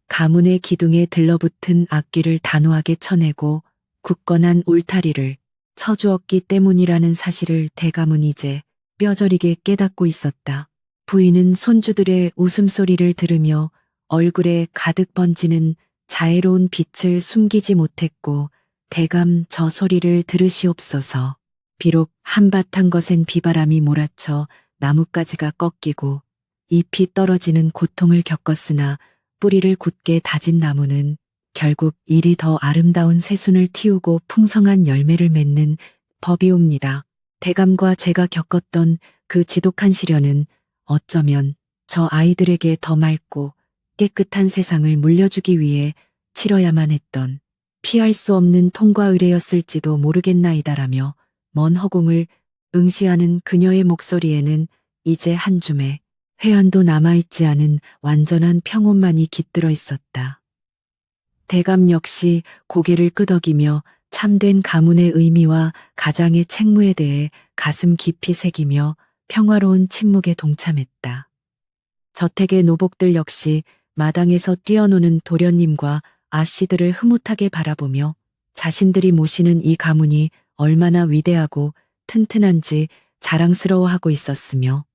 가문의 기둥에 들러붙은 악기를 단호하게 쳐내고 굳건한 울타리를 쳐주었기 때문이라는 사실을 대감은 이제 뼈저리게 깨닫고 있었다. 부인은 손주들의 웃음소리를 들으며 얼굴에 가득 번지는 자애로운 빛을 숨기지 못했고 대감 저 소리를 들으시옵소서. 비록 한바탕 거센 비바람이 몰아쳐 나뭇가지가 꺾이고 잎이 떨어지는 고통을 겪었으나 뿌리를 굳게 다진 나무는 결국 일이 더 아름다운 새순을 틔우고 풍성한 열매를 맺는 법이옵니다. 대감과 제가 겪었던 그 지독한 시련은 어쩌면 저 아이들에게 더 맑고 깨끗한 세상을 물려주기 위해 치러야만 했던 피할 수 없는 통과 의례였을지도 모르겠나이다라며 먼 허공을 응시하는 그녀의 목소리에는 이제 한 줌의 회한도 남아있지 않은 완전한 평온만이 깃들어 있었다. 대감 역시 고개를 끄덕이며 참된 가문의 의미와 가장의 책무에 대해 가슴 깊이 새기며 평화로운 침묵에 동참했다. 저택의 노복들 역시 마당에서 뛰어노는 도련님과 아씨들을 흐뭇하게 바라보며 자신들이 모시는 이 가문이 얼마나 위대하고 튼튼한지 자랑스러워하고 있었으며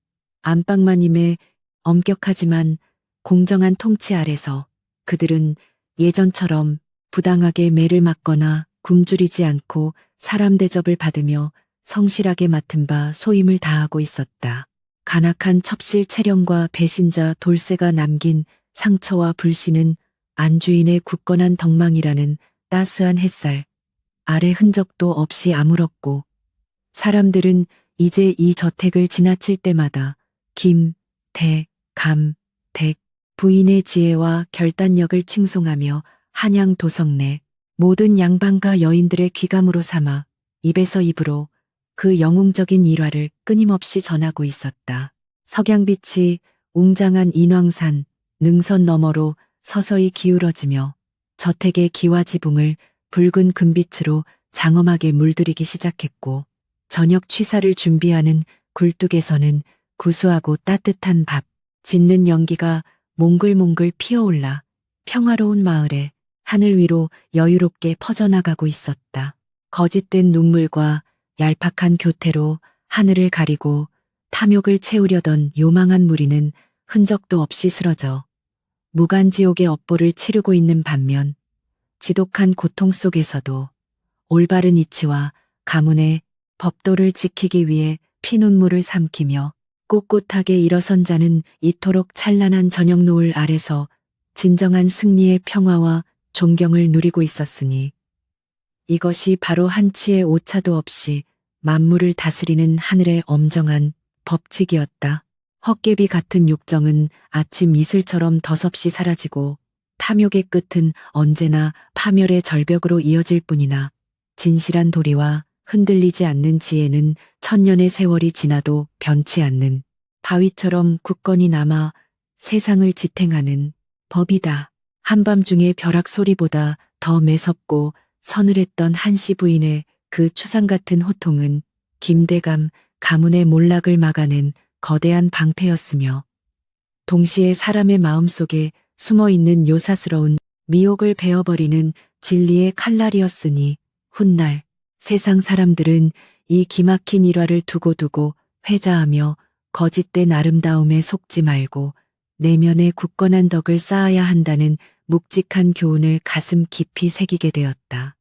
안방마님의 엄격하지만 공정한 통치 아래서 그들은 예전처럼 부당하게 매를 맞거나 굶주리지 않고 사람 대접을 받으며 성실하게 맡은 바 소임을 다하고 있었다. 간악한 첩실 체령과 배신자 돌쇠가 남긴 상처와 불씨는 안주인의 굳건한 덕망이라는 따스한 햇살 아래 흔적도 없이 아물었고 사람들은 이제 이 저택을 지나칠 때마다 김, 대, 감, 댁, 부인의 지혜와 결단력을 칭송하며 한양 도성 내 모든 양반과 여인들의 귀감으로 삼아 입에서 입으로 그 영웅적인 일화를 끊임없이 전하고 있었다. 석양빛이 웅장한 인왕산 능선 너머로 서서히 기울어지며 저택의 기와 지붕을 붉은 금빛으로 장엄하게 물들이기 시작했고 저녁 취사를 준비하는 굴뚝에서는 구수하고 따뜻한 밥 짓는 연기가 몽글몽글 피어올라 평화로운 마을에 하늘 위로 여유롭게 퍼져나가고 있었다. 거짓된 눈물과 얄팍한 교태로 하늘을 가리고 탐욕을 채우려던 요망한 무리는 흔적도 없이 쓰러져 무간지옥의 업보를 치르고 있는 반면 지독한 고통 속에서도 올바른 이치와 가문의 법도를 지키기 위해 피눈물을 삼키며 꼿꼿하게 일어선 자는 이토록 찬란한 저녁 노을 아래서 진정한 승리의 평화와 존경을 누리고 있었으니 이것이 바로 한치의 오차도 없이 만물을 다스리는 하늘의 엄정한 법칙이었다. 헛개비 같은 욕정은 아침 이슬처럼 덧없이 사라지고 탐욕의 끝은 언제나 파멸의 절벽으로 이어질 뿐이나 진실한 도리와 흔들리지 않는 지혜는 천년의 세월이 지나도 변치 않는 바위처럼 굳건히 남아 세상을 지탱하는 법이다. 한밤중의 벼락 소리보다 더 매섭고 서늘했던 한씨 부인의 그 추상 같은 호통은 김대감 가문의 몰락을 막아낸 거대한 방패였으며 동시에 사람의 마음속에 숨어있는 요사스러운 미혹을 베어버리는 진리의 칼날이었으니 훗날 세상 사람들은 이 기막힌 일화를 두고두고 회자하며 거짓된 아름다움에 속지 말고 내면의 굳건한 덕을 쌓아야 한다는 묵직한 교훈을 가슴 깊이 새기게 되었다.